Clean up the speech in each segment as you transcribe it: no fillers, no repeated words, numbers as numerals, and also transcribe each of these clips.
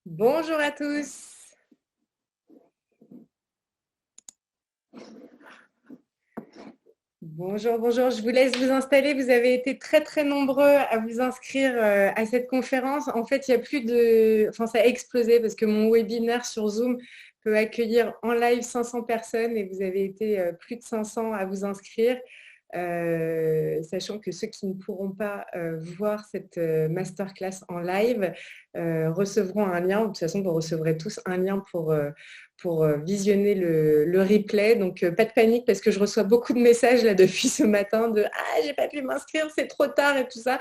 Bonjour à tous. Bonjour, bonjour. Je vous laisse vous installer. Vous avez été très, très nombreux à vous inscrire à cette conférence. En fait, il y a plus de... Enfin, ça a explosé parce que mon webinaire sur Zoom peut accueillir en live 500 personnes et vous avez été plus de 500 à vous inscrire. Sachant que ceux qui ne pourront pas voir cette masterclass en live recevront un lien. De toute façon, vous recevrez tous un lien pour visionner le replay. Donc, pas de panique parce que je reçois beaucoup de messages là depuis ce matin de «Ah, j'ai pas pu m'inscrire, c'est trop tard» et tout ça.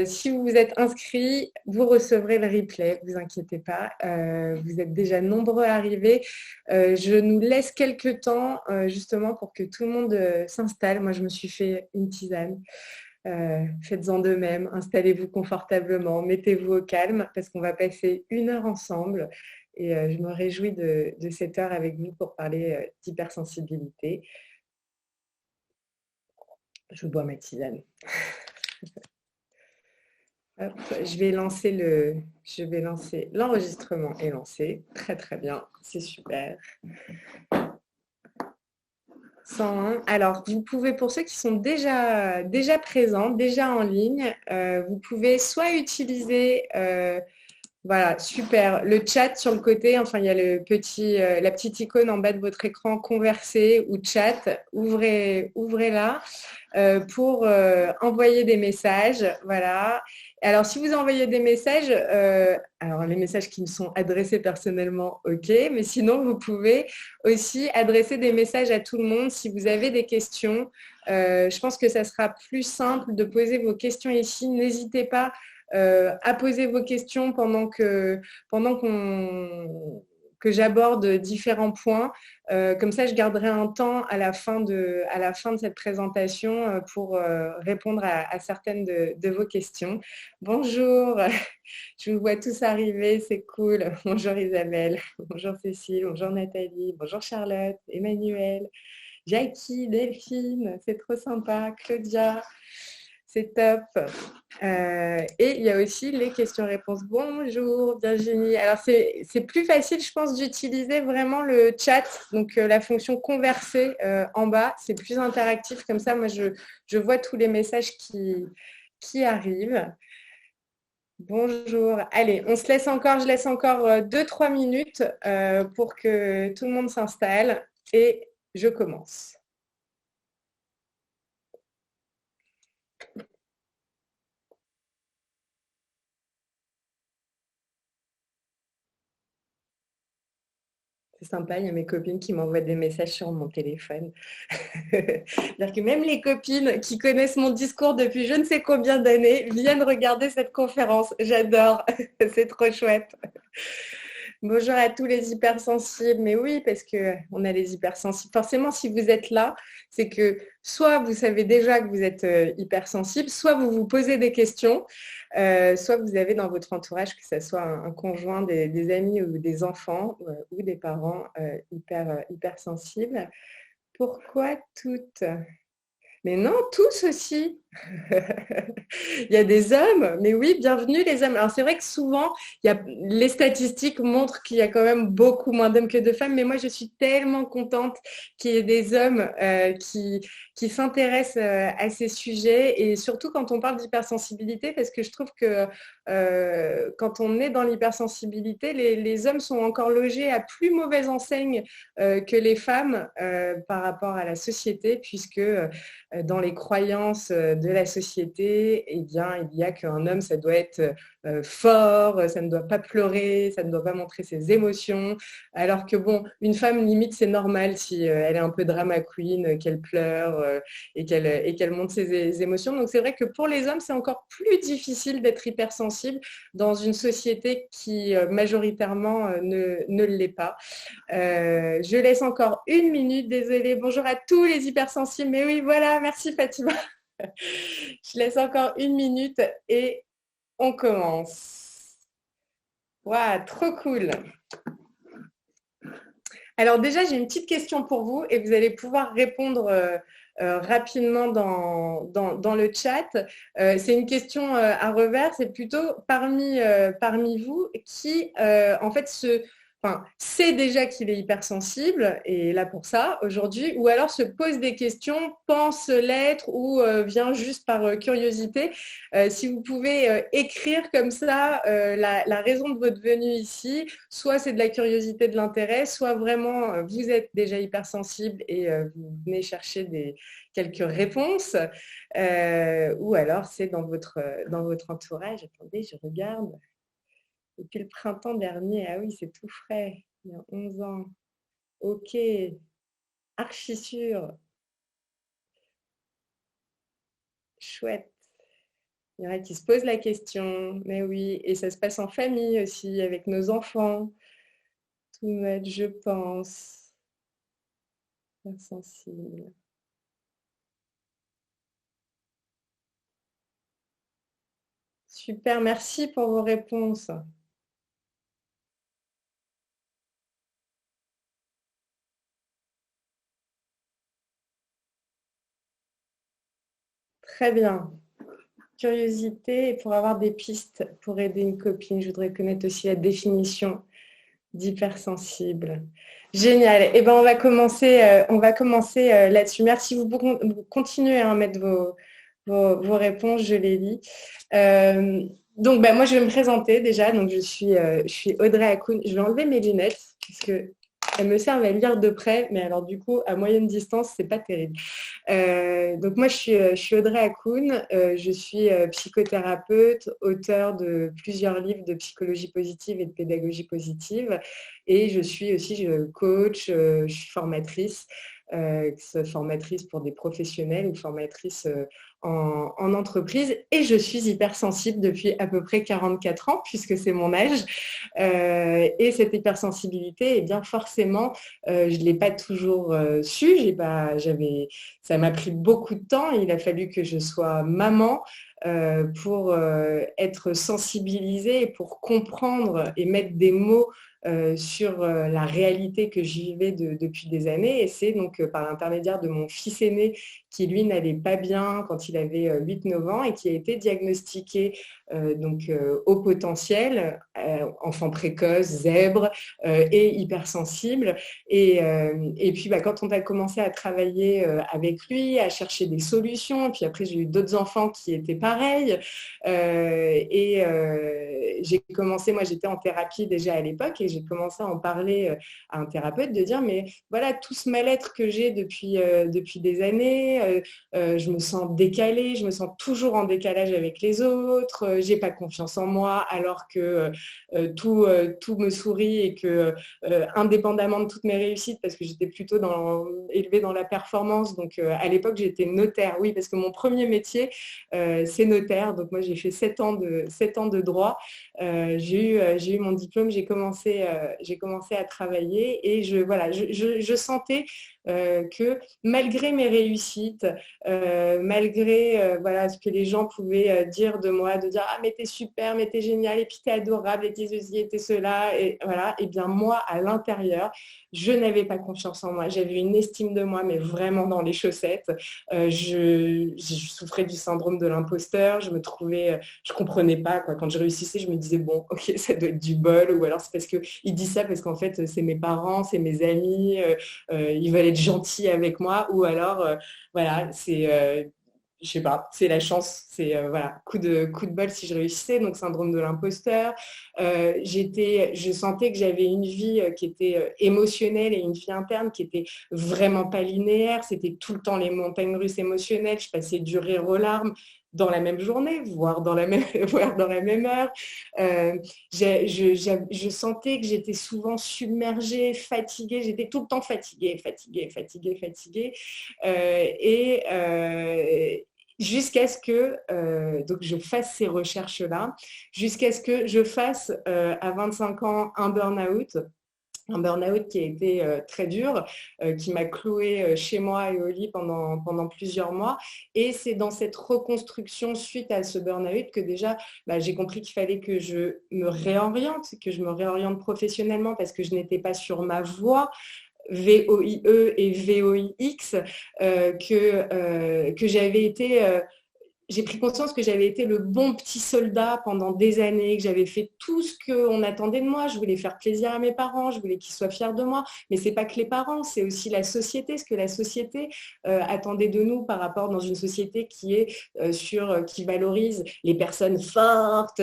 Si vous vous êtes inscrit, vous recevrez le replay, ne vous inquiétez pas. Vous êtes déjà nombreux à arriver. Je nous laisse quelques temps justement pour que tout le monde s'installe. Moi, je me suis fait une tisane. Faites-en de même, installez-vous confortablement, mettez-vous au calme parce qu'on va passer 1 heure ensemble et je me réjouis de cette heure avec vous pour parler d'hypersensibilité. Je bois ma tisane. Hop, je vais lancer l'enregistrement est lancé. Très très bien, c'est super. 101. Alors, vous pouvez, pour ceux qui sont déjà présents, déjà en ligne, vous pouvez soit utiliser, voilà, super, le chat sur le côté, enfin, il y a la petite icône en bas de votre écran, converser ou chat, ouvrez-la. Pour envoyer des messages. Voilà. Alors, si vous envoyez des messages, alors les messages qui me sont adressés personnellement, ok, mais sinon, vous pouvez aussi adresser des messages à tout le monde si vous avez des questions. Je pense que ça sera plus simple de poser vos questions ici. N'hésitez pas à poser vos questions pendant que j'aborde différents points. Comme ça, je garderai un temps à la fin de cette présentation pour répondre à certaines de vos questions. Bonjour, je vous vois tous arriver, c'est cool. Bonjour Isabelle, bonjour Cécile, bonjour Nathalie, bonjour Charlotte, Emmanuel, Jackie, Delphine, c'est trop sympa, Claudia. C'est top. Et il y a aussi les questions-réponses. Bonjour Virginie. Alors c'est plus facile, je pense, d'utiliser vraiment le chat, donc la fonction converser en bas. C'est plus interactif comme ça. Moi, je vois tous les messages qui arrivent. Bonjour. Allez, je laisse encore 2-3 minutes pour que tout le monde s'installe et je commence. C'est sympa, il y a mes copines qui m'envoient des messages sur mon téléphone. C'est-à-dire que même les copines qui connaissent mon discours depuis je ne sais combien d'années viennent regarder cette conférence. J'adore, c'est trop chouette. Bonjour à tous les hypersensibles. Mais oui, parce qu'on a les hypersensibles. Forcément, si vous êtes là, c'est que soit vous savez déjà que vous êtes hypersensible, soit vous vous posez des questions, soit vous avez dans votre entourage, que ce soit un conjoint, des amis ou des enfants ou des parents hypersensibles. Pourquoi toutes? Mais non, tous aussi. Il y a des hommes, mais oui, bienvenue les hommes. Alors c'est vrai que souvent, les statistiques montrent qu'il y a quand même beaucoup moins d'hommes que de femmes, mais moi je suis tellement contente qu'il y ait des hommes qui s'intéressent à ces sujets, et surtout quand on parle d'hypersensibilité, parce que je trouve que quand on est dans l'hypersensibilité, les hommes sont encore logés à plus mauvaise enseigne que les femmes par rapport à la société, puisque dans les croyances de la société, eh bien, il y a qu'un homme, ça doit être fort, ça ne doit pas pleurer, ça ne doit pas montrer ses émotions, alors que bon, une femme, limite, c'est normal si elle est un peu drama queen, qu'elle pleure et qu'elle montre ses émotions. Donc c'est vrai que pour les hommes, c'est encore plus difficile d'être hypersensible dans une société qui majoritairement ne l'est pas. Je laisse encore 1 minute, désolée. Bonjour à tous les hypersensibles. Mais oui, voilà, merci Fatima. Je laisse encore 1 minute et on commence. Waouh, trop cool. Alors déjà, j'ai une petite question pour vous et vous allez pouvoir répondre rapidement dans le chat. C'est une question à revers, c'est plutôt parmi vous qui, en fait, sait déjà qu'il est hypersensible et est là pour ça aujourd'hui, ou alors se pose des questions, pense l'être ou vient juste par curiosité. Si vous pouvez écrire comme ça la raison de votre venue ici, soit c'est de la curiosité, de l'intérêt, soit vraiment vous êtes déjà hypersensible et vous venez chercher quelques réponses, ou alors c'est dans votre entourage. Attendez, je regarde. Depuis le printemps dernier, ah oui, c'est tout frais, il y a 11 ans. Ok, archi sûr, chouette. Il y en a qui se posent la question, mais oui, et ça se passe en famille aussi, avec nos enfants. Tout mettre, je pense, insensible. Super, merci pour vos réponses. Très bien. Curiosité et pour avoir des pistes pour aider une copine, je voudrais connaître aussi la définition d'hypersensible. Génial. Eh ben, on va commencer là-dessus. Merci. Vous continuez à mettre vos réponses, je les lis. Donc, moi, je vais me présenter déjà. Donc, je suis Audrey Hakoun. Je vais enlever mes lunettes parce que elles me servent à lire de près, mais alors du coup, à moyenne distance, c'est pas terrible. Donc moi, je suis Audrey Hakoun, je suis psychothérapeute, auteure de plusieurs livres de psychologie positive et de pédagogie positive, et je coach, je suis formatrice, formatrice pour des professionnels ou formatrice en entreprise, et je suis hypersensible depuis à peu près 44 ans, puisque c'est mon âge. Et cette hypersensibilité, eh bien forcément, je ne l'ai pas toujours su. Ça m'a pris beaucoup de temps. Il a fallu que je sois maman pour être sensibilisée, pour comprendre et mettre des mots sur la réalité que je vivais depuis des années. Et c'est donc par l'intermédiaire de mon fils aîné qui, lui, n'allait pas bien quand il avait 8-9 ans et qui a été diagnostiqué au potentiel, enfant précoce, zèbre et hypersensible. Et puis, quand on a commencé à travailler avec lui, à chercher des solutions, puis après, j'ai eu d'autres enfants qui étaient pareils. J'ai commencé, moi, j'étais en thérapie déjà à l'époque, et j'ai commencé à en parler à un thérapeute, de dire, mais voilà, tout ce mal-être que j'ai depuis des années, je me sens décalée, je me sens toujours en décalage avec les autres, j'ai pas confiance en moi, alors que tout me sourit, et que indépendamment de toutes mes réussites, parce que j'étais plutôt élevée dans la performance, donc à l'époque j'étais notaire, oui, parce que mon premier métier c'est notaire, donc moi j'ai fait 7 ans de droit. J'ai eu mon diplôme, j'ai commencé à travailler, et je sentais que malgré mes réussites, malgré ce que les gens pouvaient dire de moi, de dire ah mais t'es super, mais t'es génial, et puis t'es adorable, et t'es ceci, et t'es cela, et voilà, et bien moi à l'intérieur, je n'avais pas confiance en moi, j'avais une estime de moi mais vraiment dans les chaussettes. Je souffrais du syndrome de l'imposteur, je comprenais pas quoi. Quand je réussissais, je me disais bon ok, ça doit être du bol, ou alors c'est parce qu'il dit ça parce qu'en fait c'est mes parents, c'est mes amis, ils veulent être gentils avec moi, ou alors je sais pas, c'est la chance, c'est coup de bol si je réussissais, donc syndrome de l'imposteur. Je sentais que j'avais une vie qui était émotionnelle, et une vie interne qui était vraiment pas linéaire. C'était tout le temps les montagnes russes émotionnelles. Je passais du rire aux larmes dans la même journée, voire dans la même, voire dans la même heure. Je sentais que j'étais souvent submergée, fatiguée. J'étais tout le temps fatiguée. Jusqu'à ce que donc je fasse ces recherches-là, jusqu'à ce que je fasse à 25 ans un burn-out qui a été très dur, qui m'a clouée chez moi et au lit pendant plusieurs mois. Et c'est dans cette reconstruction suite à ce burn-out que déjà, j'ai compris qu'il fallait que je me réoriente professionnellement, parce que je n'étais pas sur ma voie. VOIE et VOIX, que j'avais été j'ai pris conscience que j'avais été le bon petit soldat pendant des années, que j'avais fait tout ce qu'on attendait de moi. Je voulais faire plaisir à mes parents, je voulais qu'ils soient fiers de moi. Mais ce n'est pas que les parents, c'est aussi la société, ce que la société attendait de nous par rapport dans une société qui est qui valorise les personnes fortes,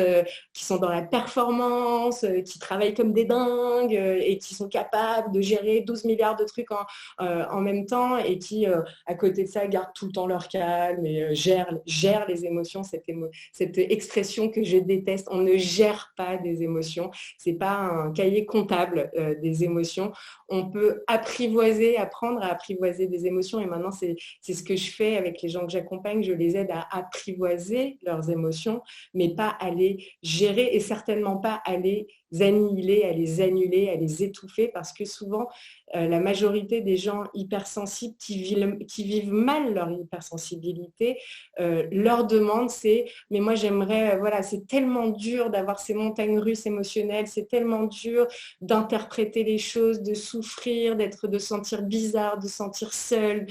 qui sont dans la performance, qui travaillent comme des dingues et qui sont capables de gérer 12 milliards de trucs en même temps et qui, à côté de ça, gardent tout le temps leur calme et gèrent les émotions, cette expression que je déteste. On ne gère pas des émotions. C'est pas un cahier comptable des émotions. On peut apprendre à apprivoiser des émotions. Et maintenant, c'est ce que je fais avec les gens que j'accompagne. Je les aide à apprivoiser leurs émotions, mais pas à les gérer et certainement pas à les annihiler, à les annuler, à les étouffer, parce que souvent, la majorité des gens hypersensibles qui vivent mal leur hypersensibilité, leur demande, c'est « mais moi j'aimerais, voilà, c'est tellement dur d'avoir ces montagnes russes émotionnelles, c'est tellement dur d'interpréter les choses, de souffrir, de sentir bizarre, de sentir seul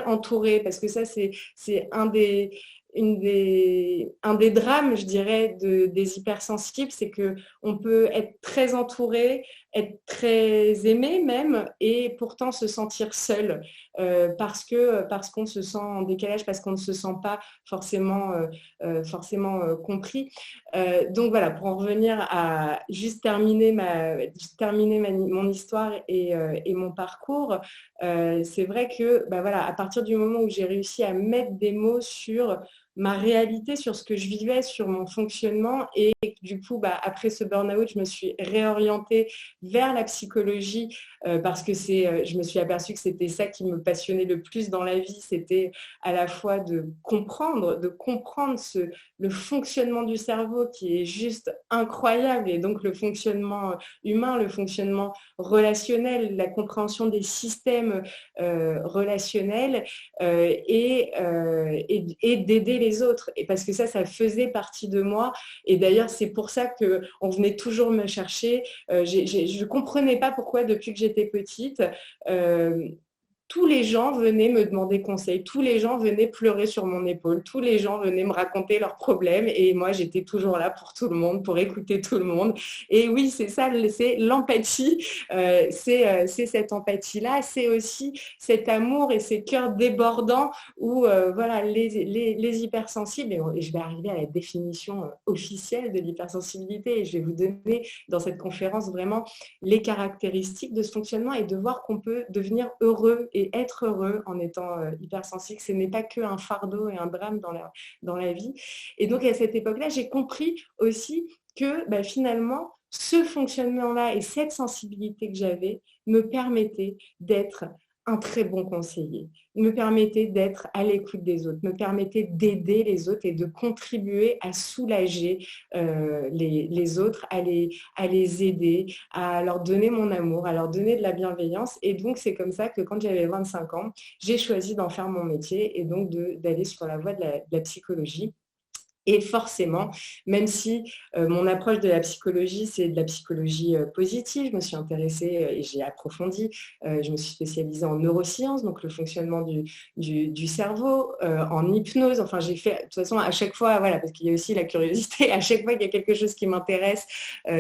entouré », parce que ça c'est un des drames, je dirais, des hypersensibles, c'est qu'on peut être très entouré, être très aimé même, et pourtant se sentir seul parce qu'on se sent en décalage, parce qu'on ne se sent pas forcément compris. Donc voilà, pour en revenir à juste terminer mon histoire et mon parcours, c'est vrai que voilà, à partir du moment où j'ai réussi à mettre des mots sur ma réalité, sur ce que je vivais, sur mon fonctionnement, et du coup, après ce burn-out, je me suis réorientée vers la psychologie parce que je me suis aperçue que c'était ça qui me passionnait le plus dans la vie, c'était à la fois de comprendre le fonctionnement du cerveau qui est juste incroyable, et donc le fonctionnement humain, le fonctionnement relationnel, la compréhension des systèmes relationnels et d'aider les autres. Et parce que ça faisait partie de moi. Et d'ailleurs, c'est pour ça qu'on venait toujours me chercher. Je ne comprenais pas pourquoi, depuis que j'étais petite, tous les gens venaient me demander conseil, tous les gens venaient pleurer sur mon épaule, tous les gens venaient me raconter leurs problèmes, et moi j'étais toujours là pour tout le monde, pour écouter tout le monde. Et oui, c'est ça, c'est l'empathie, c'est cette empathie-là, c'est aussi cet amour et ces cœurs débordants où voilà, les hypersensibles, et je vais arriver à la définition officielle de l'hypersensibilité, et je vais vous donner dans cette conférence vraiment les caractéristiques de ce fonctionnement, et de voir qu'on peut devenir heureux et être heureux en étant hypersensible. Ce n'est pas qu'un fardeau et un drame dans la vie. Et donc, à cette époque-là, j'ai compris aussi que finalement, ce fonctionnement-là et cette sensibilité que j'avais me permettaient d'être un très bon conseiller, me permettait d'être à l'écoute des autres, me permettait d'aider les autres et de contribuer à soulager les autres, à les aider, à leur donner mon amour, à leur donner de la bienveillance. Et donc, c'est comme ça que quand j'avais 25 ans, j'ai choisi d'en faire mon métier et donc d'aller sur la voie de la psychologie. Et forcément, même si mon approche de la psychologie, c'est de la psychologie positive, je me suis intéressée et j'ai approfondi. Je me suis spécialisée en neurosciences, donc le fonctionnement du cerveau, en hypnose. Enfin, j'ai fait, de toute façon, à chaque fois, voilà, parce qu'il y a aussi la curiosité, à chaque fois qu'il y a quelque chose qui m'intéresse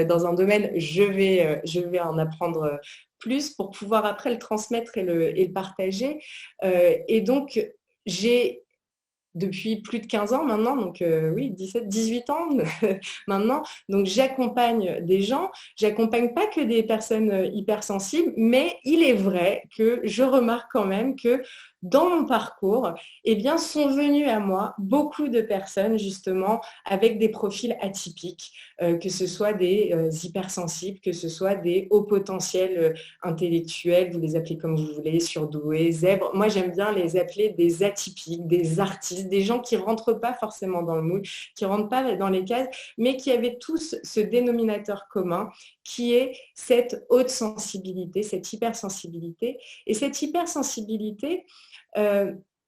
dans un domaine, je vais en apprendre plus pour pouvoir après le transmettre et le partager. Et donc, j'ai depuis plus de 15 ans maintenant, donc oui, 17, 18 ans maintenant. Donc j'accompagne des gens, j'accompagne pas que des personnes hypersensibles, mais il est vrai que je remarque quand même que dans mon parcours, eh bien, sont venues à moi beaucoup de personnes justement avec des profils atypiques, que ce soit des hypersensibles, que ce soit des hauts potentiels intellectuels, vous les appelez comme vous voulez, surdoués, zèbres. Moi, j'aime bien les appeler des atypiques, des artistes, des gens qui ne rentrent pas forcément dans le moule, qui ne rentrent pas dans les cases, mais qui avaient tous ce dénominateur commun qui est cette haute sensibilité, cette hypersensibilité. Et cette hypersensibilité,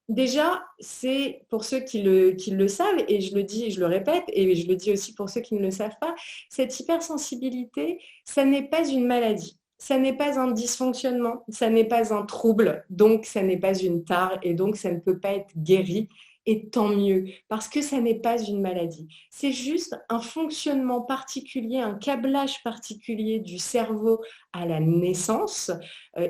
déjà, c'est pour ceux qui le savent, et je le dis, je le répète, et je le dis aussi pour ceux qui ne le savent pas, cette hypersensibilité, ça n'est pas une maladie. ça n'est pas un dysfonctionnement, ça n'est pas un trouble, donc ça n'est pas une tare et donc ça ne peut pas être guéri. Et tant mieux, parce que ça n'est pas une maladie. C'est juste un fonctionnement particulier, un câblage particulier du cerveau à la naissance.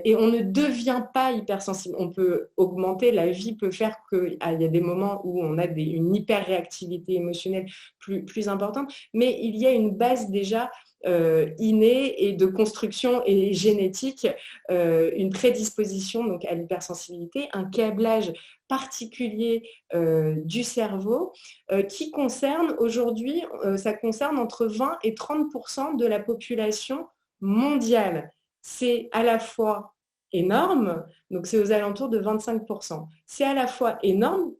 Et on ne devient pas hypersensible. On peut augmenter, la vie peut faire qu'il y a des moments où on a une hyperréactivité émotionnelle plus importante, mais il y a une base déjà innée et de construction et génétique, une prédisposition donc à l'hypersensibilité, un câblage particulier du cerveau qui concerne aujourd'hui, ça concerne entre 20 et 30% de la population mondiale. C'est à la fois énorme, donc c'est aux alentours de 25%. C'est à la fois énorme,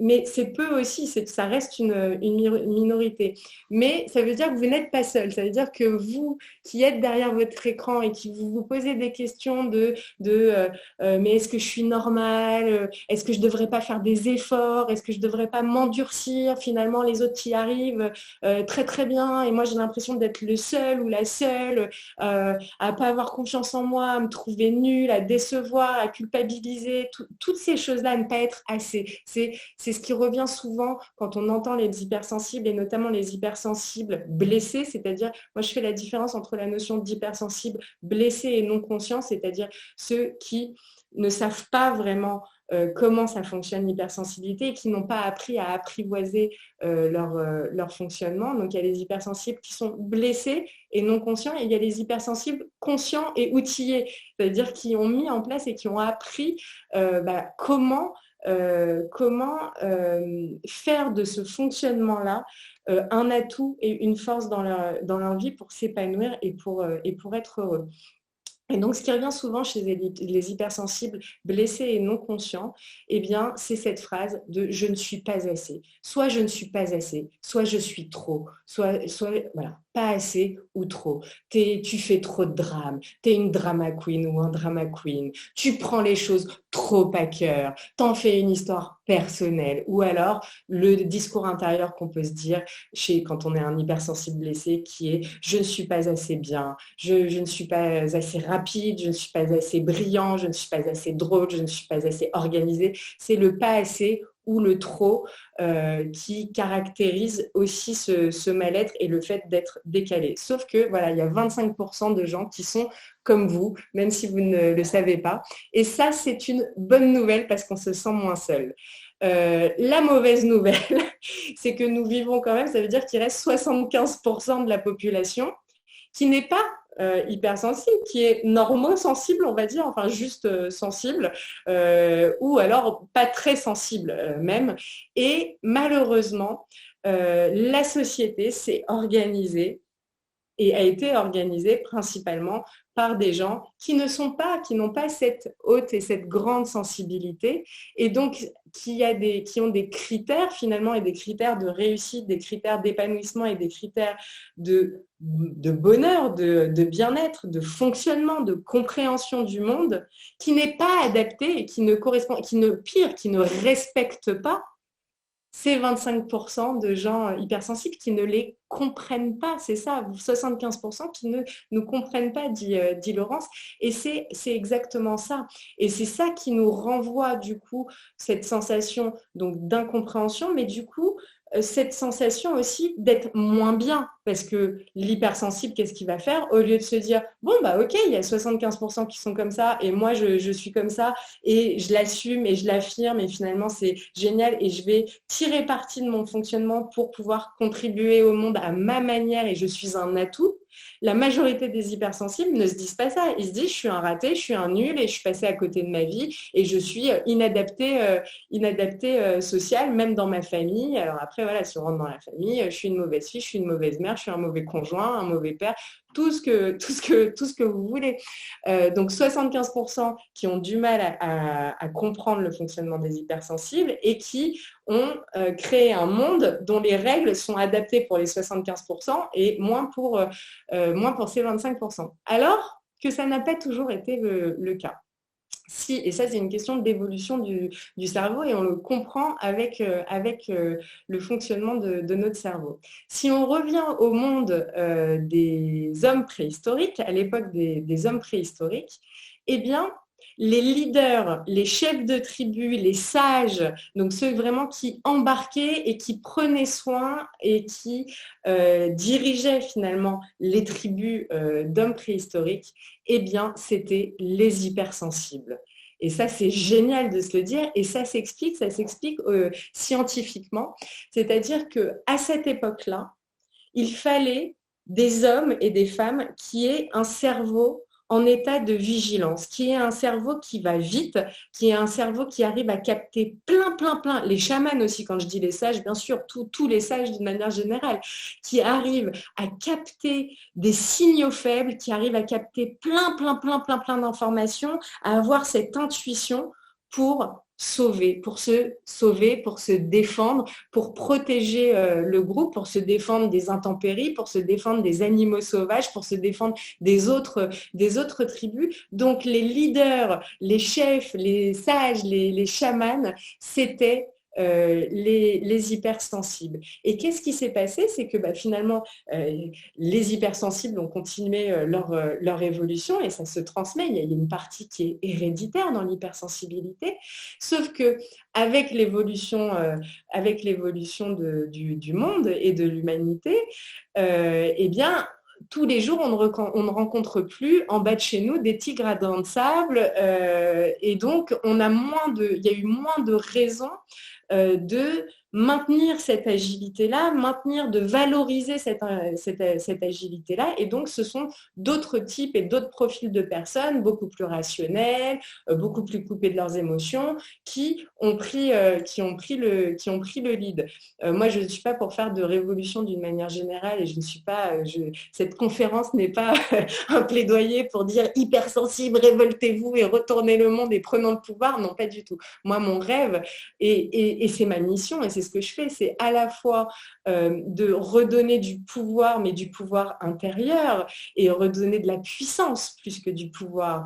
mais c'est peu aussi, ça reste une minorité. Mais ça veut dire que vous n'êtes pas seul. Ça veut dire que vous qui êtes derrière votre écran et qui vous posez des questions mais est-ce que je suis normale? Est-ce que je ne devrais pas faire des efforts? Est-ce que je ne devrais pas m'endurcir? Finalement, les autres y arrivent très très bien et moi j'ai l'impression d'être le seul ou la seule à ne pas avoir confiance en moi, à me trouver nulle, à décevoir, à culpabiliser, toutes ces choses-là, à ne pas être assez. C'est ce qui revient souvent quand on entend les hypersensibles et notamment les hypersensibles blessés, c'est-à-dire, moi je fais la différence entre la notion d'hypersensible blessé et non conscient, c'est-à-dire ceux qui ne savent pas vraiment comment ça fonctionne l'hypersensibilité et qui n'ont pas appris à apprivoiser leur fonctionnement. Donc il y a les hypersensibles qui sont blessés et non conscients et il y a les hypersensibles conscients et outillés, c'est-à-dire qui ont mis en place et qui ont appris comment faire de ce fonctionnement-là un atout et une force dans leur vie pour s'épanouir et pour être heureux. Et donc, ce qui revient souvent chez les hypersensibles blessés et non conscients, eh bien, c'est cette phrase de « je ne suis pas assez ». Soit je ne suis pas assez, soit je suis trop, soit voilà, pas assez ou trop. Tu fais trop de drame, tu es une drama queen ou un drama queen, tu prends les choses trop à cœur, t'en fais une histoire personnelle. Ou alors, le discours intérieur qu'on peut se dire quand on est un hypersensible blessé qui est « je ne suis pas assez bien, je ne suis pas assez rapide, je ne suis pas assez brillant, je ne suis pas assez drôle, je ne suis pas assez organisé ». C'est le pas assez ou le trop qui caractérise aussi ce mal-être et le fait d'être décalé. Sauf que voilà, il y a 25% de gens qui sont comme vous, même si vous ne le savez pas. Et ça, c'est une bonne nouvelle parce qu'on se sent moins seul. La mauvaise nouvelle, c'est que nous vivons quand même, ça veut dire qu'il reste 75% de la population qui n'est pas hypersensible, qui est normosensible, on va dire, enfin juste sensible, ou alors pas très sensible même. Et malheureusement, la société s'est organisée et a été organisée principalement par des gens qui n'ont pas cette haute et cette grande sensibilité et donc qui ont des critères finalement et des critères de réussite, des critères d'épanouissement et des critères de bonheur, de bien-être, de fonctionnement, de compréhension du monde qui n'est pas adapté et qui ne respecte pas ces 25% de gens hypersensibles qui ne les comprennent pas. C'est ça, 75% qui ne nous comprennent pas, dit Laurence. Et c'est exactement ça. Et c'est ça qui nous renvoie, du coup, cette sensation donc d'incompréhension, mais du coup, cette sensation aussi d'être moins bien. Parce que l'hypersensible, qu'est-ce qu'il va faire? Au lieu de se dire, bon, bah ok, il y a 75% qui sont comme ça, et moi, je suis comme ça, et je l'assume et je l'affirme, et finalement, c'est génial, et je vais tirer parti de mon fonctionnement pour pouvoir contribuer au monde à ma manière, et je suis un atout. La majorité des hypersensibles ne se disent pas ça. Ils se disent, je suis un raté, je suis un nul, et je suis passé à côté de ma vie, et je suis inadapté social, même dans ma famille. Alors après, voilà, si on rentre dans la famille, je suis une mauvaise fille, je suis une mauvaise mère, je suis un mauvais conjoint, un mauvais père, tout ce que vous voulez. Donc 75% qui ont du mal à comprendre le fonctionnement des hypersensibles et qui ont créé un monde dont les règles sont adaptées pour les 75% et moins pour ces 25%. Alors que ça n'a pas toujours été le cas. Si, et ça c'est une question d'évolution du cerveau et on le comprend avec le fonctionnement de notre cerveau. Si on revient au monde des hommes préhistoriques, à l'époque des hommes préhistoriques, eh bien, les leaders, les chefs de tribu, les sages, donc ceux vraiment qui embarquaient et qui prenaient soin et qui dirigeaient finalement les tribus d'hommes préhistoriques, eh bien, c'était les hypersensibles. Et ça, c'est génial de se le dire. Et ça s'explique scientifiquement. C'est-à-dire qu'à cette époque-là, il fallait des hommes et des femmes qui aient un cerveau en état de vigilance, qui ait un cerveau qui va vite, qui ait un cerveau qui arrive à capter plein, les chamans aussi, quand je dis les sages, bien sûr, tous les sages d'une manière générale, qui arrivent à capter des signaux faibles, qui arrivent à capter plein d'informations, à avoir cette intuition pour se sauver, pour se défendre, pour protéger le groupe, pour se défendre des intempéries, pour se défendre des animaux sauvages, pour se défendre des autres tribus. Donc les leaders, les chefs, les sages, les chamans, c'était les hypersensibles. Et qu'est-ce qui s'est passé? C'est que finalement, les hypersensibles ont continué leur évolution et ça se transmet. Il y a une partie qui est héréditaire dans l'hypersensibilité, sauf que avec l'évolution du monde et de l'humanité, eh bien, tous les jours, on ne rencontre plus en bas de chez nous des tigres à dents de sable et donc il y a eu moins de raisons de maintenir cette agilité-là, de valoriser cette agilité-là. Et donc, ce sont d'autres types et d'autres profils de personnes, beaucoup plus rationnels, beaucoup plus coupés de leurs émotions, qui ont pris le lead. Moi, je ne suis pas pour faire de révolution d'une manière générale et je ne suis pas... cette conférence n'est pas un plaidoyer pour dire hypersensible, révoltez-vous et retournez le monde et prenons le pouvoir. Non, pas du tout. Moi, mon rêve, et c'est ma mission, et c'est ce que je fais, c'est à la fois de redonner du pouvoir, mais du pouvoir intérieur, et redonner de la puissance plus que du pouvoir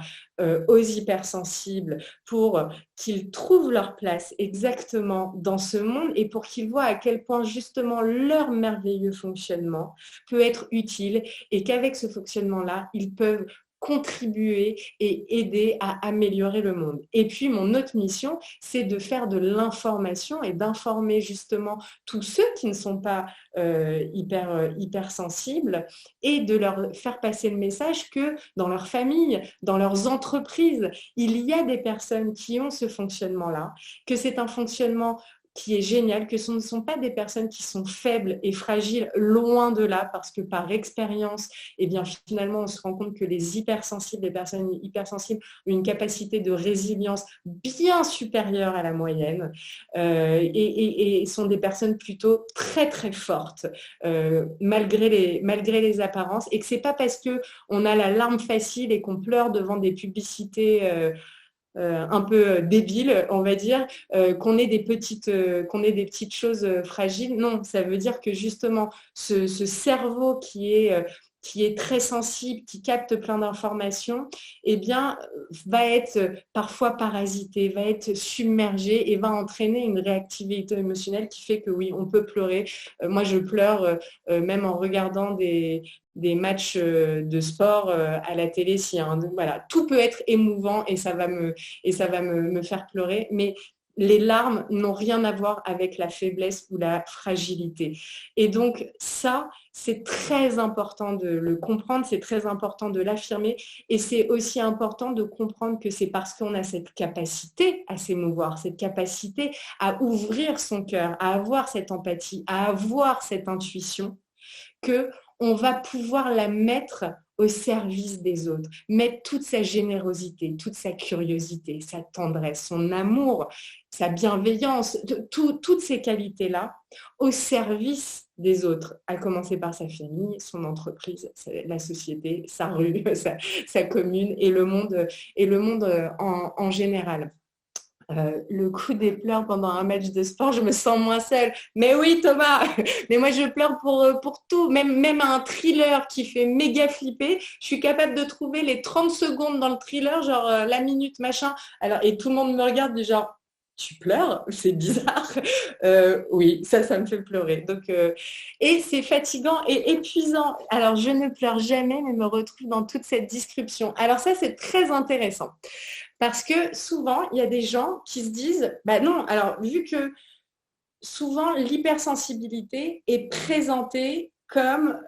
aux hypersensibles pour qu'ils trouvent leur place exactement dans ce monde et pour qu'ils voient à quel point justement leur merveilleux fonctionnement peut être utile et qu'avec ce fonctionnement-là, ils peuvent contribuer et aider à améliorer le monde. Et puis, mon autre mission, c'est de faire de l'information et d'informer justement tous ceux qui ne sont pas hypersensibles et de leur faire passer le message que dans leur famille, dans leurs entreprises, il y a des personnes qui ont ce fonctionnement-là, que c'est un fonctionnement qui est génial, que ce ne sont pas des personnes qui sont faibles et fragiles, loin de là, parce que par expérience, eh bien, finalement, on se rend compte que les personnes hypersensibles ont une capacité de résilience bien supérieure à la moyenne et sont des personnes plutôt très fortes, malgré les apparences, et que ce n'est pas parce qu'on a la larme facile et qu'on pleure devant des publicités un peu débile, on va dire, qu'on ait des petites choses fragiles. Non, ça veut dire que justement, ce cerveau qui est très sensible, qui capte plein d'informations, eh bien, va être parfois parasité, va être submergé et va entraîner une réactivité émotionnelle qui fait que oui, on peut pleurer. Moi, je pleure même en regardant des matchs de sport à la télé. Voilà, tout peut être émouvant et ça va me faire pleurer. Mais les larmes n'ont rien à voir avec la faiblesse ou la fragilité. Et donc ça, c'est très important de le comprendre, c'est très important de l'affirmer et c'est aussi important de comprendre que c'est parce qu'on a cette capacité à s'émouvoir, cette capacité à ouvrir son cœur, à avoir cette empathie, à avoir cette intuition, qu'on va pouvoir la mettre au service des autres, mettre toute sa générosité, toute sa curiosité, sa tendresse, son amour, sa bienveillance, toutes ces qualités-là au service des autres, à commencer par sa famille, son entreprise, la société, sa rue, sa commune et le monde en général. Le coup des pleurs pendant un match de sport, je me sens moins seule. Mais oui, Thomas, mais moi je pleure pour tout, même un thriller qui fait méga flipper, je suis capable de trouver les 30 secondes dans le thriller, genre la minute, machin. Alors, et tout le monde me regarde du genre, tu pleures? C'est bizarre. Oui, ça me fait pleurer. Donc, et c'est fatigant et épuisant. Alors, je ne pleure jamais, mais me retrouve dans toute cette description. Alors ça, c'est très intéressant. Parce que souvent, il y a des gens qui se disent, bah non, alors vu que souvent l'hypersensibilité est présentée comme,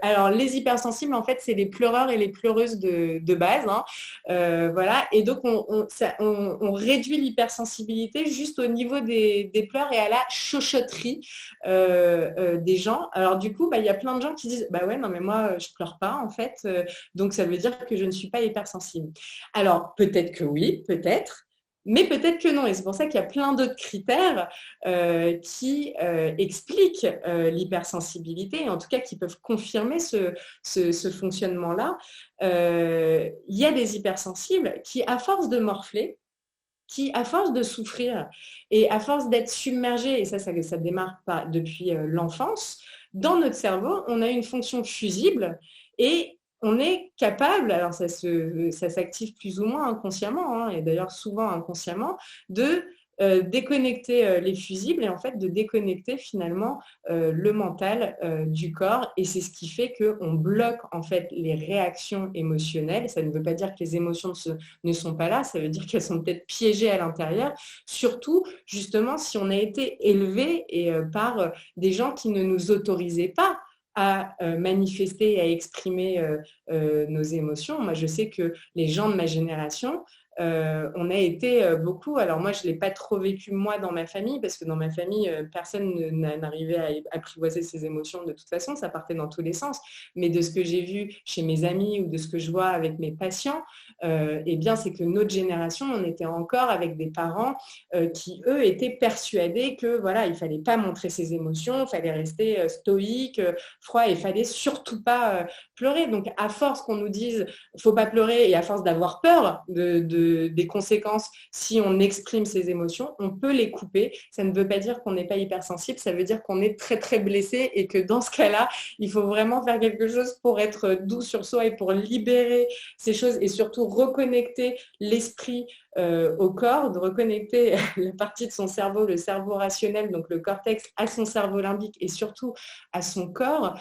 alors les hypersensibles en fait c'est les pleureurs et les pleureuses de base, hein. Voilà, et donc on réduit l'hypersensibilité juste au niveau des pleurs et à la chochotterie des gens. Alors du coup, bah, il y a plein de gens qui disent, bah ouais, non mais moi je pleure pas en fait, donc ça veut dire que je ne suis pas hypersensible. Alors peut-être que oui, peut-être. Mais peut-être que non, et c'est pour ça qu'il y a plein d'autres critères qui expliquent l'hypersensibilité, en tout cas qui peuvent confirmer ce fonctionnement-là. Il y a des hypersensibles qui, à force de morfler, qui, à force de souffrir et à force d'être submergés, et ça démarre depuis l'enfance, dans notre cerveau, on a une fonction fusible et on est capable, alors ça s'active plus ou moins inconsciemment, hein, et d'ailleurs souvent inconsciemment, de déconnecter les fusibles et en fait de déconnecter finalement le mental du corps, et c'est ce qui fait qu'on bloque en fait les réactions émotionnelles. Ça ne veut pas dire que les émotions ne sont pas là, ça veut dire qu'elles sont peut-être piégées à l'intérieur, surtout justement si on a été élevé par des gens qui ne nous autorisaient pas à manifester et à exprimer nos émotions. Moi, je sais que les gens de ma génération, on a été beaucoup, alors moi je ne l'ai pas trop vécu moi dans ma famille, parce que dans ma famille, personne n'arrivait à apprivoiser ses émotions de toute façon, ça partait dans tous les sens. Mais de ce que j'ai vu chez mes amis ou de ce que je vois avec mes patients, eh bien c'est que notre génération, on était encore avec des parents qui, eux, étaient persuadés que voilà, il ne fallait pas montrer ses émotions, il fallait rester stoïque, froid, et il ne fallait surtout pas pleurer. Donc à force qu'on nous dise il ne faut pas pleurer, et à force d'avoir peur des conséquences si on exprime ses émotions, on peut les couper. Ça ne veut pas dire qu'on n'est pas hypersensible, ça veut dire qu'on est très très blessé, et que dans ce cas-là, il faut vraiment faire quelque chose pour être doux sur soi et pour libérer ces choses, et surtout reconnecter l'esprit au corps, de reconnecter la partie de son cerveau, le cerveau rationnel, donc le cortex, à son cerveau limbique et surtout à son corps,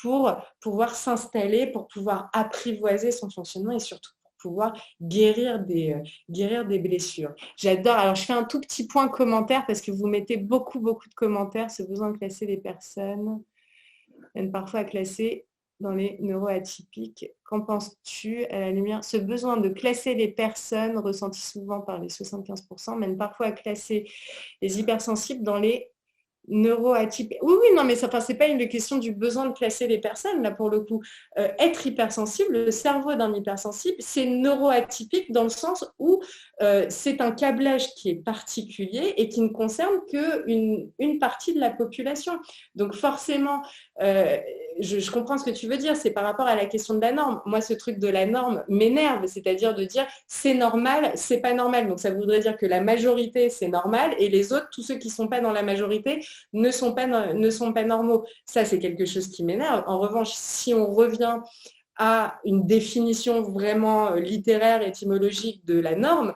pour pouvoir s'installer, pour pouvoir apprivoiser son fonctionnement et surtout pour pouvoir guérir des blessures. J'adore. Alors, je fais un tout petit point commentaire parce que vous mettez beaucoup de commentaires. Ce besoin de classer les personnes, même parfois à classer dans les neuroatypiques. Qu'en penses-tu à la lumière? Ce besoin de classer les personnes, ressenti souvent par les 75%, mène parfois à classer les hypersensibles dans les neuroatypique. Oui, oui, non, mais ça, c'est pas une question du besoin de classer les personnes, là, pour le coup. Être hypersensible, le cerveau d'un hypersensible, c'est neuroatypique dans le sens où c'est un câblage qui est particulier et qui ne concerne qu'une partie de la population. Donc, forcément, je comprends ce que tu veux dire, c'est par rapport à la question de la norme. Moi, ce truc de la norme m'énerve, c'est-à-dire de dire c'est normal, c'est pas normal. Donc, ça voudrait dire que la majorité, c'est normal, et les autres, tous ceux qui ne sont pas dans la majorité, ne sont pas normaux. Ça, c'est quelque chose qui m'énerve. En revanche, si on revient à une définition vraiment littéraire, étymologique de la norme,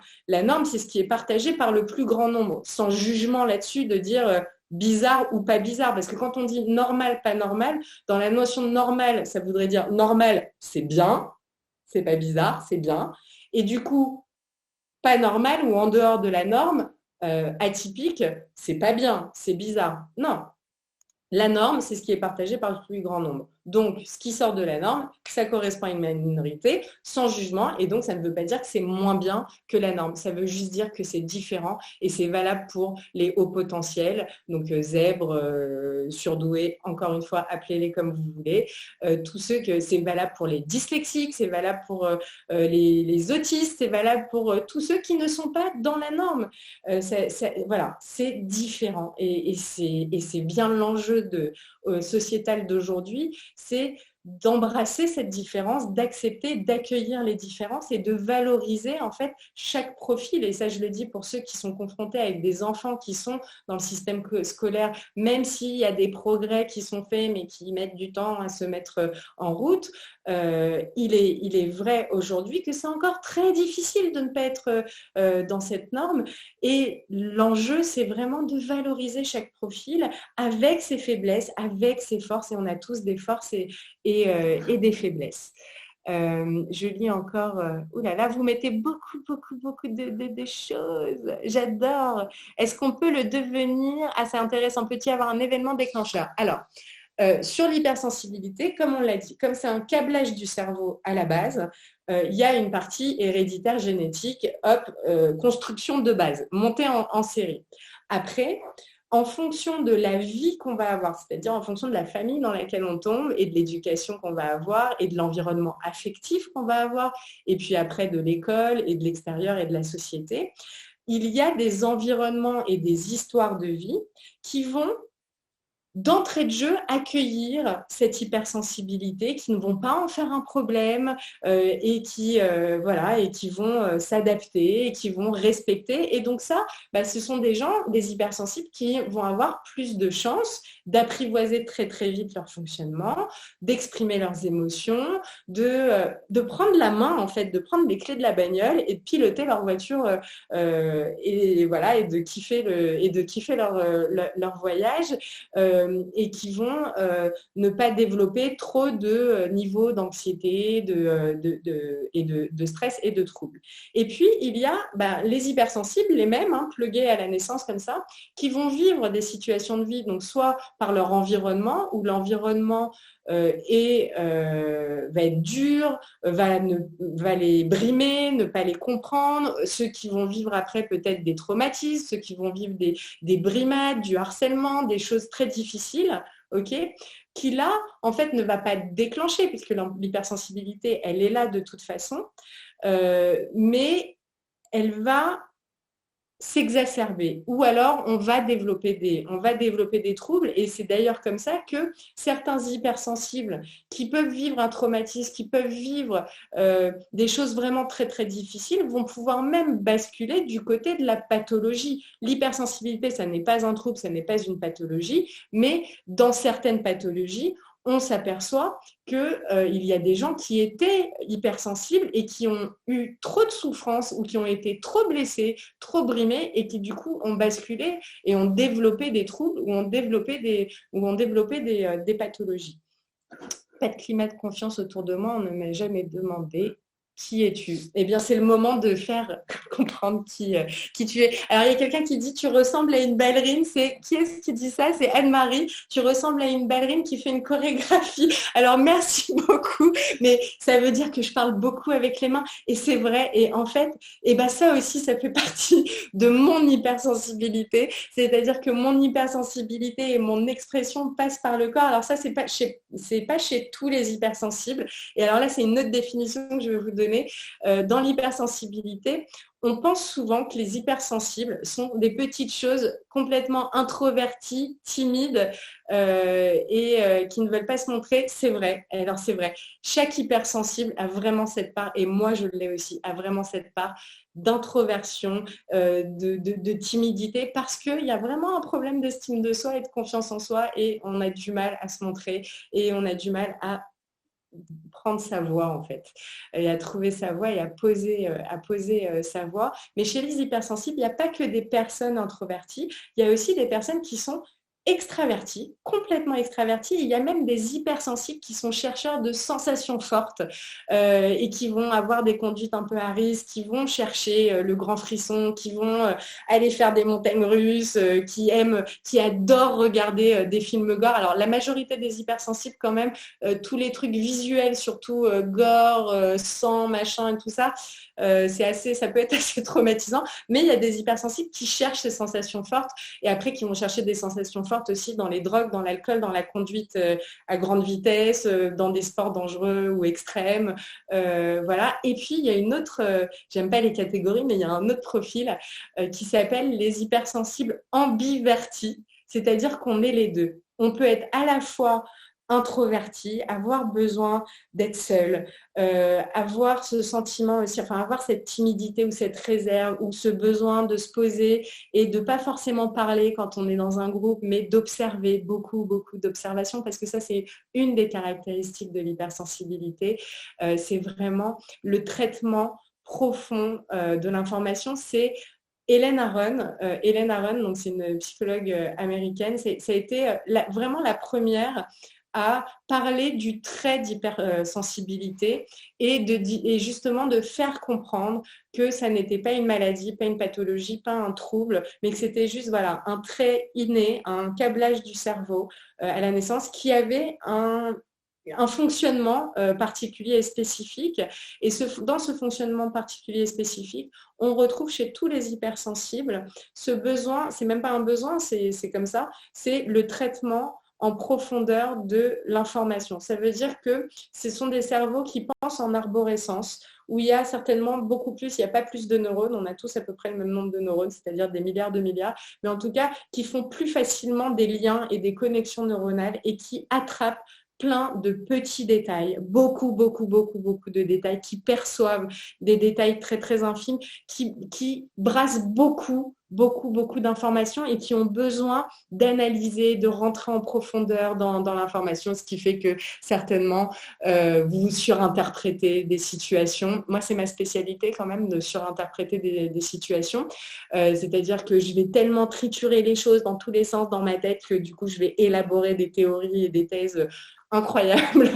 c'est ce qui est partagé par le plus grand nombre, sans jugement là-dessus de dire bizarre ou pas bizarre. Parce que quand on dit normal, pas normal, dans la notion de normal, ça voudrait dire normal, c'est bien, c'est pas bizarre, c'est bien. Et du coup, pas normal ou en dehors de la norme, atypique, c'est pas bien, c'est bizarre. Non, la norme, c'est ce qui est partagé par le plus grand nombre. Donc, ce qui sort de la norme, ça correspond à une minorité, sans jugement, et donc ça ne veut pas dire que c'est moins bien que la norme. Ça veut juste dire que c'est différent, et c'est valable pour les hauts potentiels, donc zèbres, surdoués, encore une fois, appelez-les comme vous voulez. Tous ceux que c'est valable pour les dyslexiques, c'est valable pour les autistes, c'est valable pour tous ceux qui ne sont pas dans la norme. Voilà, c'est différent, et c'est bien l'enjeu sociétal d'aujourd'hui, c'est d'embrasser cette différence, d'accepter, d'accueillir les différences et de valoriser en fait chaque profil. Et ça, je le dis pour ceux qui sont confrontés avec des enfants qui sont dans le système scolaire, même s'il y a des progrès qui sont faits, mais qui mettent du temps à se mettre en route, il est vrai aujourd'hui que c'est encore très difficile de ne pas être dans cette norme. Et l'enjeu, c'est vraiment de valoriser chaque profil avec ses faiblesses, avec ses forces. Et on a tous des forces et des faiblesses. Je lis encore, ouh là là, vous mettez beaucoup de choses. J'adore. Est-ce qu'on peut le devenir? Ah, c'est intéressant. Peut-il y avoir un événement déclencheur? Alors, sur l'hypersensibilité, comme on l'a dit, comme c'est un câblage du cerveau à la base, il y a une partie héréditaire génétique, construction de base, montée en série. Après, en fonction de la vie qu'on va avoir, c'est-à-dire en fonction de la famille dans laquelle on tombe et de l'éducation qu'on va avoir et de l'environnement affectif qu'on va avoir, et puis après de l'école et de l'extérieur et de la société, il y a des environnements et des histoires de vie qui vont d'entrée de jeu accueillir cette hypersensibilité, qui ne vont pas en faire un problème et qui vont s'adapter et qui vont respecter. Et donc ça, ce sont des gens, des hypersensibles qui vont avoir plus de chances d'apprivoiser très très vite leur fonctionnement, d'exprimer leurs émotions, de prendre la main en fait, de prendre les clés de la bagnole et de piloter leur voiture et de kiffer leur voyage. Et qui vont ne pas développer trop de niveaux d'anxiété et de stress et de troubles. Et puis, il y a les hypersensibles, les mêmes, plugués à la naissance comme ça, qui vont vivre des situations de vie, donc soit par leur environnement, où l'environnement va être dur, va les brimer, ne pas les comprendre, ceux qui vont vivre après peut-être des traumatismes, ceux qui vont vivre des brimades, du harcèlement, des choses très difficiles, qui là, en fait, ne va pas déclencher, puisque l'hypersensibilité, elle est là de toute façon, mais elle va s'exacerber, ou alors on va développer des troubles. Et c'est d'ailleurs comme ça que certains hypersensibles qui peuvent vivre un traumatisme, qui peuvent vivre des choses vraiment très très difficiles, vont pouvoir même basculer du côté de la pathologie. L'hypersensibilité, ça n'est pas un trouble, ça n'est pas une pathologie, mais dans certaines pathologies, on s'aperçoit qu'il y a des gens qui étaient hypersensibles et qui ont eu trop de souffrance ou qui ont été trop blessés, trop brimés et qui du coup ont basculé et ont développé des troubles ou ont développé des pathologies. Pas de climat de confiance autour de moi, on ne m'a jamais demandé. Qui es-tu? Eh bien, c'est le moment de faire comprendre qui tu es. Alors, il y a quelqu'un qui dit « Tu ressembles à une ballerine ». Qui est-ce qui dit ça? C'est Anne-Marie. Tu ressembles à une ballerine qui fait une chorégraphie. Alors, merci beaucoup. Mais ça veut dire que je parle beaucoup avec les mains. Et c'est vrai. Et en fait, ça aussi, ça fait partie de mon hypersensibilité. C'est-à-dire que mon hypersensibilité et mon expression passent par le corps. Alors ça, c'est pas chez tous les hypersensibles. Et alors là, c'est une autre définition que je vais vous donner. Dans l'hypersensibilité, on pense souvent que les hypersensibles sont des petites choses complètement introverties, timides et qui ne veulent pas se montrer. C'est vrai. Alors c'est vrai. Chaque hypersensible a vraiment cette part, et moi je l'ai aussi, a vraiment cette part d'introversion, de timidité, parce qu'il y a vraiment un problème d'estime de soi et de confiance en soi, et on a du mal à se montrer et on a du mal à prendre sa voix en fait, et à trouver sa voix et à poser sa voix. Mais chez les hypersensibles, il n'y a pas que des personnes introverties, il y a aussi des personnes qui sont extravertis, complètement extravertis. Il y a même des hypersensibles qui sont chercheurs de sensations fortes et qui vont avoir des conduites un peu à risque, qui vont chercher le grand frisson, qui vont aller faire des montagnes russes, qui adorent regarder des films gore. Alors la majorité des hypersensibles quand même, tous les trucs visuels, surtout gore, sang, machin et tout ça, ça peut être assez traumatisant, mais il y a des hypersensibles qui cherchent ces sensations fortes et après qui vont chercher des sensations fortes aussi dans les drogues, dans l'alcool, dans la conduite à grande vitesse, dans des sports dangereux ou extrêmes. Voilà. Et puis, il y a une autre, j'aime pas les catégories, mais il y a un autre profil qui s'appelle les hypersensibles ambivertis, c'est-à-dire qu'on est les deux. On peut être à la fois introverti, avoir besoin d'être seul, avoir ce sentiment aussi, enfin avoir cette timidité ou cette réserve ou ce besoin de se poser et de pas forcément parler quand on est dans un groupe, mais d'observer beaucoup d'observation parce que ça c'est une des caractéristiques de l'hypersensibilité. C'est vraiment le traitement profond de l'information. C'est Hélène Aron, donc c'est une psychologue américaine, ça a été vraiment la première à parler du trait d'hypersensibilité et justement de faire comprendre que ça n'était pas une maladie, pas une pathologie, pas un trouble, mais que c'était juste voilà, un trait inné, un câblage du cerveau à la naissance qui avait un fonctionnement particulier et spécifique. Et dans ce fonctionnement particulier et spécifique, on retrouve chez tous les hypersensibles ce besoin, c'est même pas un besoin, c'est comme ça, c'est le traitement en profondeur de l'information. Ça veut dire que ce sont des cerveaux qui pensent en arborescence, où il y a certainement beaucoup plus, il n'y a pas plus de neurones, on a tous à peu près le même nombre de neurones, c'est-à-dire des milliards de milliards, mais en tout cas qui font plus facilement des liens et des connexions neuronales et qui attrapent plein de petits détails, beaucoup de détails, qui perçoivent des détails très infimes, qui brassent beaucoup d'informations et qui ont besoin d'analyser, de rentrer en profondeur dans l'information, ce qui fait que certainement vous surinterprétez des situations. Moi, c'est ma spécialité quand même de surinterpréter des situations, c'est-à-dire que je vais tellement triturer les choses dans tous les sens dans ma tête que du coup, je vais élaborer des théories et des thèses incroyable.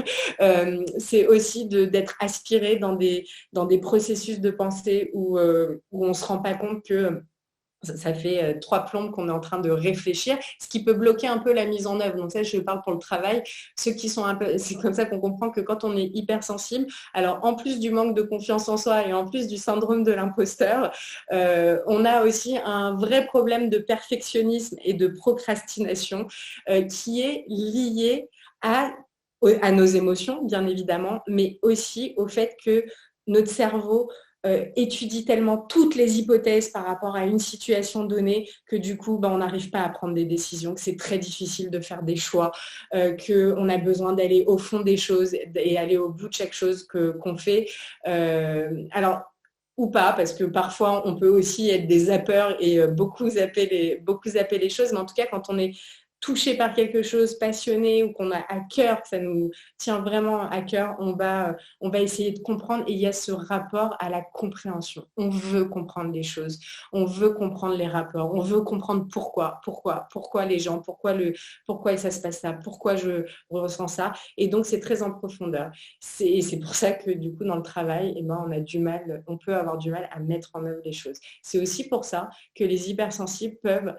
C'est aussi d'être aspiré dans des processus de pensée où on ne se rend pas compte que ça fait 3 plombes qu'on est en train de réfléchir, ce qui peut bloquer un peu la mise en œuvre. Donc ça, je parle pour le travail. Ceux qui sont un peu, c'est comme ça qu'on comprend que quand on est hypersensible, alors en plus du manque de confiance en soi et en plus du syndrome de l'imposteur, on a aussi un vrai problème de perfectionnisme et de procrastination qui est lié à nos émotions, bien évidemment, mais aussi au fait que notre cerveau étudie tellement toutes les hypothèses par rapport à une situation donnée que du coup, on n'arrive pas à prendre des décisions, que c'est très difficile de faire des choix, qu'on a besoin d'aller au fond des choses et aller au bout de chaque chose qu'on fait. Alors, ou pas, parce que parfois, on peut aussi être des zappeurs et beaucoup zapper les choses, mais en tout cas, quand on est touché par quelque chose, passionné ou qu'on a à cœur, que ça nous tient vraiment à cœur, on va essayer de comprendre et il y a ce rapport à la compréhension. On veut comprendre les choses, on veut comprendre les rapports, on veut comprendre pourquoi les gens, pourquoi ça se passe ça, pourquoi je ressens ça. Et donc, c'est très en profondeur. C'est pour ça que du coup, dans le travail, on peut avoir du mal à mettre en œuvre les choses. C'est aussi pour ça que les hypersensibles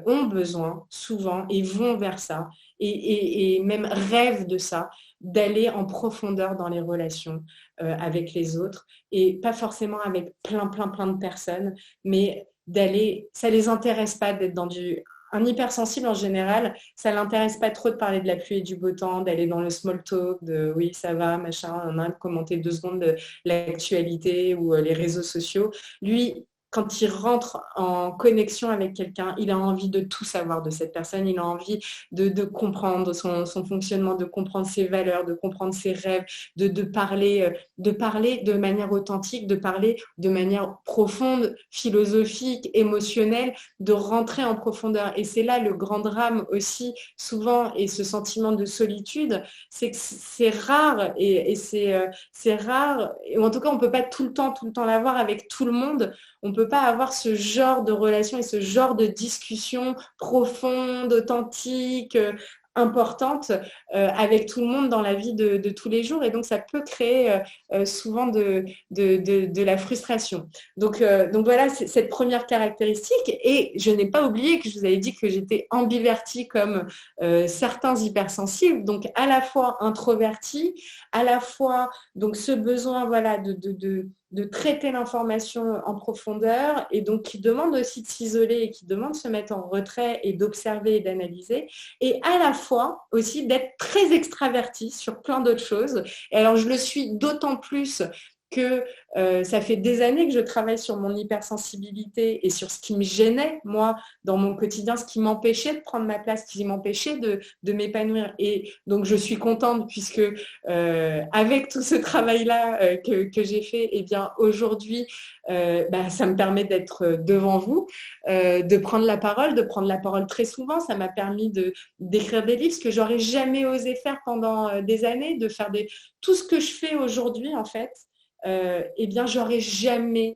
ont besoin souvent et vont vers ça et même rêvent de ça, d'aller en profondeur dans les relations avec les autres et pas forcément avec plein de personnes, mais ça les intéresse pas d'être un hypersensible en général, ça l'intéresse pas trop de parler de la pluie et du beau temps, d'aller dans le small talk, de oui ça va, machin, on a de commenter 2 secondes de l'actualité ou les réseaux sociaux. Lui, quand il rentre en connexion avec quelqu'un, il a envie de tout savoir de cette personne, il a envie de comprendre son fonctionnement, de comprendre ses valeurs, de comprendre ses rêves, de parler de manière authentique, de parler de manière profonde, philosophique, émotionnelle, de rentrer en profondeur. Et c'est là le grand drame aussi, souvent, et ce sentiment de solitude, c'est que c'est rare, et c'est rare, ou en tout cas, on ne peut pas tout le temps l'avoir avec tout le monde. On ne peut pas avoir ce genre de relation et ce genre de discussion profonde, authentique, importante avec tout le monde dans la vie de tous les jours. Et donc, ça peut créer souvent de la frustration. Donc voilà, c'est cette première caractéristique. Et je n'ai pas oublié que je vous avais dit que j'étais ambivertie comme certains hypersensibles, donc à la fois introvertie, à la fois donc ce besoin voilà, de traiter l'information en profondeur et donc qui demande aussi de s'isoler et qui demande de se mettre en retrait et d'observer et d'analyser et à la fois aussi d'être très extraverti sur plein d'autres choses. Et alors je le suis d'autant plus que ça fait des années que je travaille sur mon hypersensibilité et sur ce qui me gênait, moi, dans mon quotidien, ce qui m'empêchait de prendre ma place, ce qui m'empêchait de m'épanouir. Et donc, je suis contente puisque avec tout ce travail-là que j'ai fait, eh bien, aujourd'hui, ça me permet d'être devant vous, de prendre la parole très souvent. Ça m'a permis d'écrire des livres, ce que j'aurais jamais osé faire pendant des années, de faire tout ce que je fais aujourd'hui, en fait. Eh bien, j'aurais jamais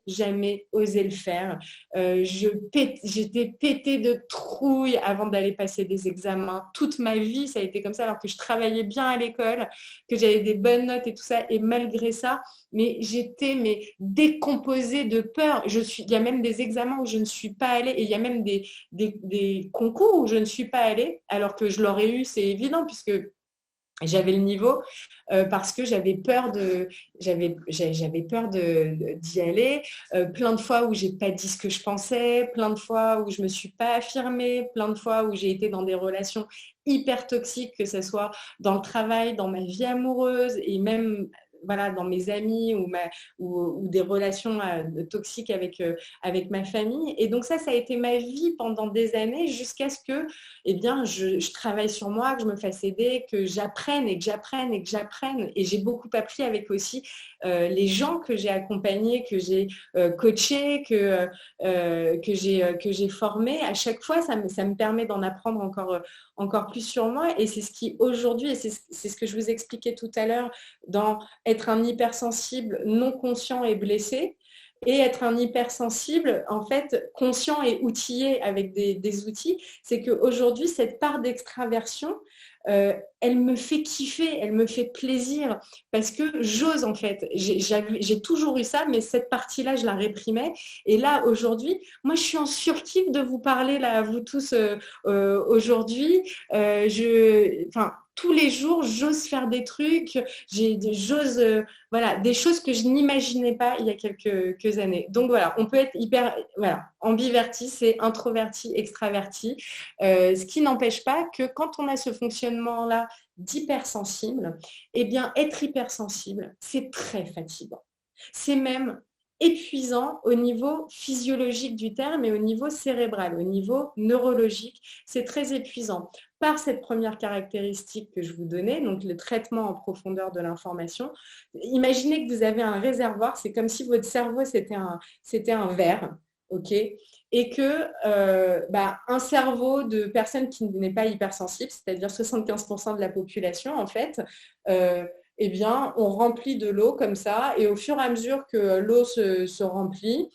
osé le faire. J'étais pétée de trouille avant d'aller passer des examens. Toute ma vie, ça a été comme ça, alors que je travaillais bien à l'école, que j'avais des bonnes notes et tout ça. Et malgré ça, mais j'étais décomposée de peur. Il y a même des examens où je ne suis pas allée, et il y a même des concours où je ne suis pas allée, alors que je l'aurais eu, c'est évident, puisque j'avais le niveau, parce que j'avais peur d'y aller. Plein de fois où j'ai pas dit ce que je pensais, plein de fois où je me suis pas affirmée, plein de fois où j'ai été dans des relations hyper toxiques, que ce soit dans le travail, dans ma vie amoureuse et même voilà, dans mes amis ou des relations toxiques avec ma famille. Et donc ça a été ma vie pendant des années, jusqu'à ce que je travaille sur moi, que je me fasse aider, que j'apprenne et que j'apprenne et que j'apprenne. Et j'ai beaucoup appris avec aussi les gens que j'ai accompagnés, que j'ai coachés, que j'ai formés. À chaque fois, ça me permet d'en apprendre encore plus sur moi. Et c'est ce qui aujourd'hui, et c'est ce que je vous expliquais tout à l'heure, dans être un hypersensible non conscient et blessé, et être un hypersensible, en fait, conscient et outillé avec des outils, c'est qu'aujourd'hui, cette part d'extraversion, elle me fait kiffer, elle me fait plaisir, parce que j'ose, en fait. J'ai toujours eu ça, mais cette partie-là, je la réprimais. Et là, aujourd'hui, moi, je suis en surkiff de vous parler, là, à vous tous, aujourd'hui. Tous les jours, j'ose faire des trucs, j'ose, voilà, des choses que je n'imaginais pas il y a quelques années. Donc voilà, on peut être ambiverti, c'est introverti, extraverti, ce qui n'empêche pas que quand on a ce fonctionnement-là d'hypersensible, eh bien, être hypersensible, c'est très fatigant. C'est même épuisant au niveau physiologique du terme et au niveau cérébral, au niveau neurologique, c'est très épuisant. Par cette première caractéristique que je vous donnais, donc le traitement en profondeur de l'information, imaginez que vous avez un réservoir, c'est comme si votre cerveau c'était un verre, ok, et que un cerveau de personne qui n'est pas hypersensible, c'est-à-dire 75% de la population en fait, on remplit de l'eau comme ça, et au fur et à mesure que l'eau se remplit,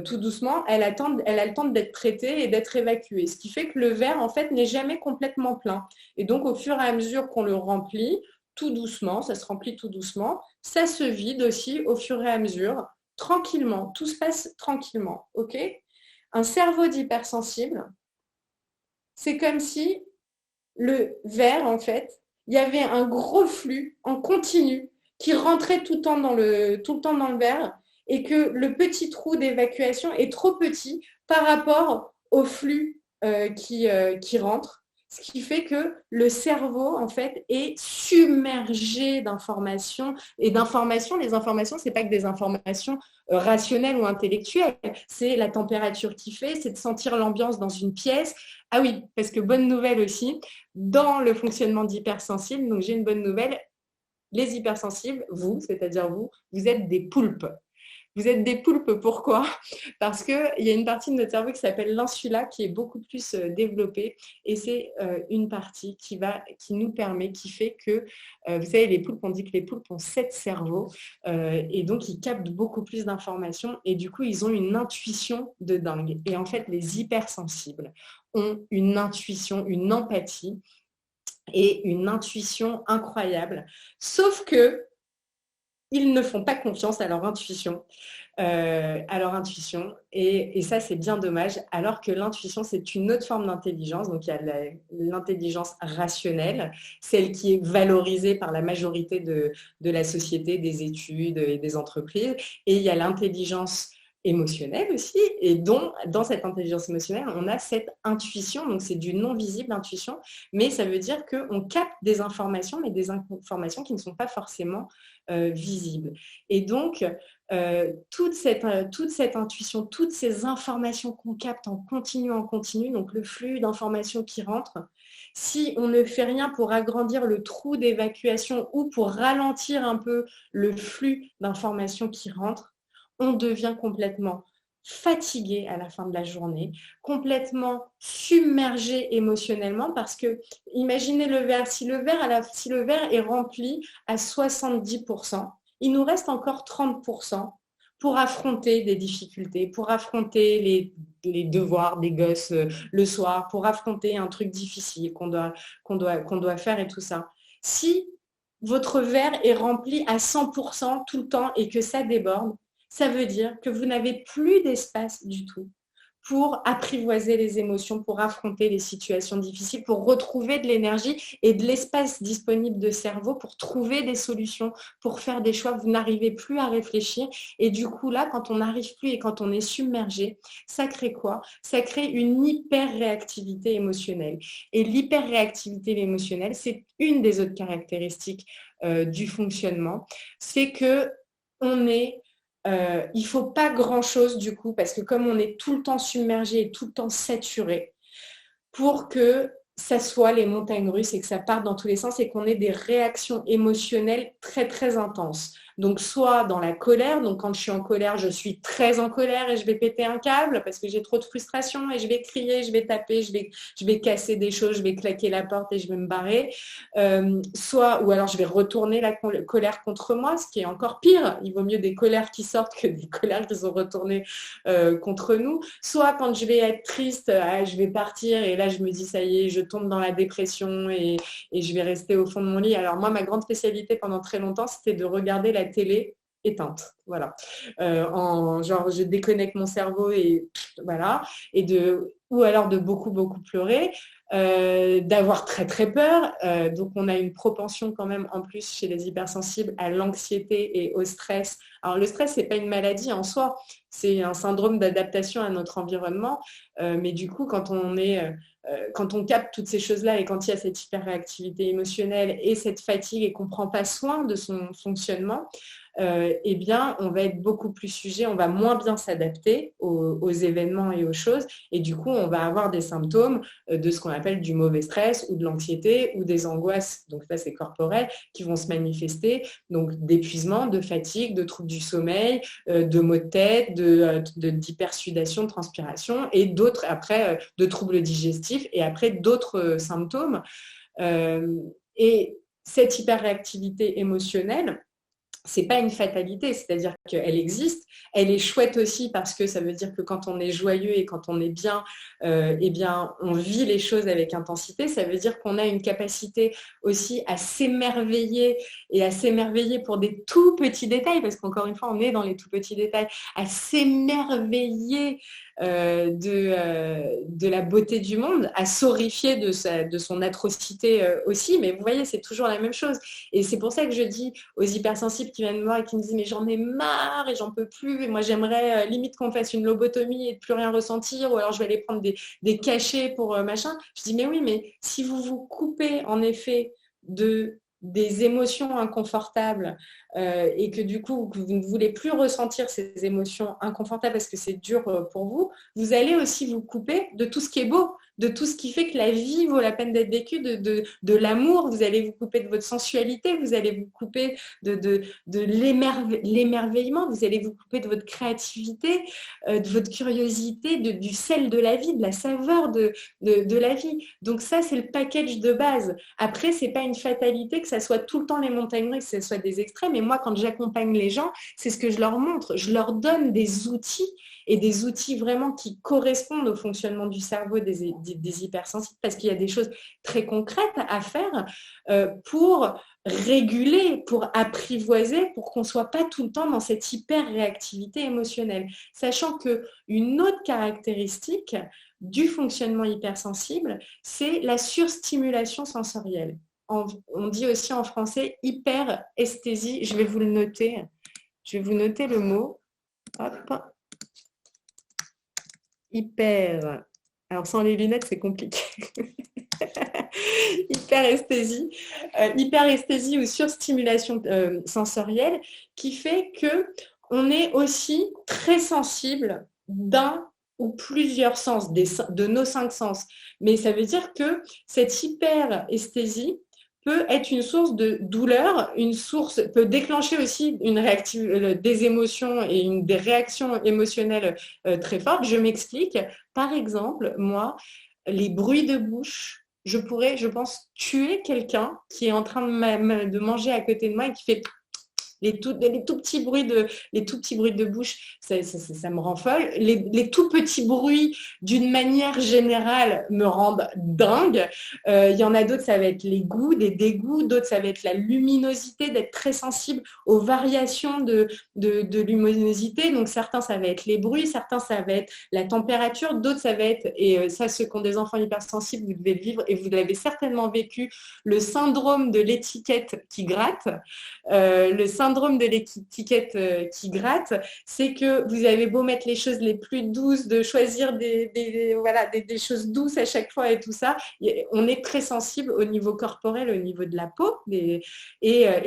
tout doucement, elle a le temps d'être traitée et d'être évacuée. Ce qui fait que le verre, en fait, n'est jamais complètement plein. Et donc, au fur et à mesure qu'on le remplit, tout doucement, ça se remplit tout doucement, ça se vide aussi au fur et à mesure, tranquillement. Tout se passe tranquillement, ok ? Un cerveau d'hypersensible, c'est comme si le verre, en fait, il y avait un gros flux en continu qui rentrait tout le temps dans le verre, et que le petit trou d'évacuation est trop petit par rapport au flux qui rentre. Ce qui fait que le cerveau, en fait, est submergé d'informations. Et d'informations, les informations, ce n'est pas que des informations rationnelles ou intellectuelles. C'est la température qui fait, c'est de sentir l'ambiance dans une pièce. Ah oui, parce que bonne nouvelle aussi, dans le fonctionnement d'hypersensible, donc j'ai une bonne nouvelle, les hypersensibles, vous, c'est-à-dire vous êtes des poulpes. Vous êtes des poulpes, pourquoi ? Parce qu'il y a une partie de notre cerveau qui s'appelle l'insula, qui est beaucoup plus développée, et c'est une partie qui nous permet, qui fait que, vous savez, les poulpes, on dit que les poulpes ont 7 cerveaux, et donc ils captent beaucoup plus d'informations, et du coup, ils ont une intuition de dingue. Et en fait, les hypersensibles ont une intuition, une empathie, et une intuition incroyable. Sauf que ils ne font pas confiance à leur intuition. Et ça, c'est bien dommage, alors que l'intuition, c'est une autre forme d'intelligence. Donc, il y a l'intelligence rationnelle, celle qui est valorisée par la majorité de la société, des études et des entreprises. Et il y a l'intelligence émotionnelle aussi, et dont, dans cette intelligence émotionnelle, on a cette intuition, donc c'est du non-visible intuition, mais ça veut dire qu'on capte des informations, mais des informations qui ne sont pas forcément visibles. Et donc, toute cette intuition, toutes ces informations qu'on capte en continu, donc le flux d'informations qui rentrent, si on ne fait rien pour agrandir le trou d'évacuation ou pour ralentir un peu le flux d'informations qui rentrent, on devient complètement fatigué à la fin de la journée, complètement submergé émotionnellement, parce que imaginez le verre, si le verre est rempli à 70%, il nous reste encore 30% pour affronter des difficultés, pour affronter les devoirs des gosses le soir, pour affronter un truc difficile qu'on doit faire et tout ça. Si votre verre est rempli à 100% tout le temps et que ça déborde, ça veut dire que vous n'avez plus d'espace du tout pour apprivoiser les émotions, pour affronter les situations difficiles, pour retrouver de l'énergie et de l'espace disponible de cerveau pour trouver des solutions, pour faire des choix. Vous n'arrivez plus à réfléchir. Et du coup, là, quand on n'arrive plus et quand on est submergé, ça crée quoi? Ça crée une hyper-réactivité émotionnelle. Et l'hyper-réactivité émotionnelle, c'est une des autres caractéristiques du fonctionnement. C'est que il ne faut pas grand-chose du coup, parce que comme on est tout le temps submergé et tout le temps saturé, pour que ça soit les montagnes russes et que ça parte dans tous les sens et qu'on ait des réactions émotionnelles très très intenses. Donc soit dans la colère, donc quand je suis en colère, je suis très en colère et je vais péter un câble parce que j'ai trop de frustration et je vais crier, je vais taper, je vais casser des choses, je vais claquer la porte et je vais me barrer. Ou alors je vais retourner la colère contre moi, ce qui est encore pire. Il vaut mieux des colères qui sortent que des colères qui sont retournées contre nous. Soit quand je vais être triste, je vais partir et là je me dis ça y est, je tombe dans la dépression et je vais rester au fond de mon lit. Alors moi, ma grande spécialité pendant très longtemps, c'était de regarder la télé éteinte, voilà. Genre, je déconnecte mon cerveau et voilà, ou alors de beaucoup pleurer, d'avoir très très peur. Donc on a une propension quand même en plus chez les hypersensibles à l'anxiété et au stress. Alors le stress, c'est pas une maladie en soi, c'est un syndrome d'adaptation à notre environnement, mais du coup quand on capte toutes ces choses-là et quand il y a cette hyperréactivité émotionnelle et cette fatigue et qu'on ne prend pas soin de son fonctionnement, eh bien, on va être beaucoup plus sujet, on va moins bien s'adapter aux événements et aux choses. Et du coup, on va avoir des symptômes de ce qu'on appelle du mauvais stress ou de l'anxiété ou des angoisses, donc ça c'est corporel, qui vont se manifester, donc d'épuisement, de fatigue, de troubles du sommeil, de maux de tête, d'hypersudation, de transpiration et d'autres après, de troubles digestifs et après d'autres symptômes. Et cette hyperréactivité émotionnelle, c'est pas une fatalité, c'est-à-dire qu'elle existe, elle est chouette aussi parce que ça veut dire que quand on est joyeux et quand on est bien, eh bien, on vit les choses avec intensité. Ça veut dire qu'on a une capacité aussi à s'émerveiller et à s'émerveiller pour des tout petits détails, parce qu'encore une fois, on est dans les tout petits détails, à s'émerveiller de la beauté du monde, à s'horrifier de son atrocité aussi. Mais vous voyez, c'est toujours la même chose. Et c'est pour ça que je dis aux hypersensibles qui viennent me voir et qui me disent mais j'en ai marre et j'en peux plus et moi j'aimerais limite qu'on fasse une lobotomie et de plus rien ressentir ou alors je vais aller prendre des cachets pour machin. Je dis mais oui, mais si vous vous coupez en effet des émotions inconfortables et que du coup vous ne voulez plus ressentir ces émotions inconfortables parce que c'est dur pour vous, vous allez aussi vous couper de tout ce qui est beau, de tout ce qui fait que la vie vaut la peine d'être vécue, de l'amour, vous allez vous couper de votre sensualité, vous allez vous couper de l'émerveillement, vous allez vous couper de votre créativité, de votre curiosité, du sel de la vie, de la saveur de la vie. Donc ça, c'est le package de base. Après, c'est pas une fatalité que ça soit tout le temps les montagnes russes, que ce soit des extrêmes. Et moi, quand j'accompagne les gens, c'est ce que je leur montre. Je leur donne des outils et des outils vraiment qui correspondent au fonctionnement du cerveau des hypersensibles parce qu'il y a des choses très concrètes à faire pour réguler, pour apprivoiser, pour qu'on ne soit pas tout le temps dans cette hyper-réactivité émotionnelle. Sachant qu'une autre caractéristique du fonctionnement hypersensible, c'est la surstimulation sensorielle. On dit aussi en français hyperesthésie. Je vais vous le noter. Je vais vous noter le mot. Hop. hyper. Alors sans les lunettes, c'est compliqué. Hyperesthésie, hyperesthésie ou surstimulation sensorielle qui fait que on est aussi très sensible d'un ou plusieurs sens de nos 5 sens. Mais ça veut dire que cette hyperesthésie peut être une source de douleur, peut déclencher aussi des émotions et des réactions émotionnelles très fortes. Je m'explique. Par exemple, moi, les bruits de bouche, je pourrais, je pense, tuer quelqu'un qui est en train de manger à côté de moi et qui fait les tout petits bruits de bouche, ça me rend folle. Les tout petits bruits, d'une manière générale, me rendent dingue. Il y en a d'autres, ça va être les goûts, des dégoûts. D'autres, ça va être la luminosité, d'être très sensible aux variations de luminosité. Donc, certains, ça va être les bruits. Certains, ça va être la température. D'autres, ça va être, et ça, ceux qui ont des enfants hypersensibles, vous devez le vivre, et vous l'avez certainement vécu, le syndrome de l'étiquette qui gratte. Le syndrome de l'étiquette qui gratte, c'est que vous avez beau mettre les choses les plus douces, de choisir des choses douces à chaque fois et tout ça, on est très sensible au niveau corporel, au niveau de la peau, et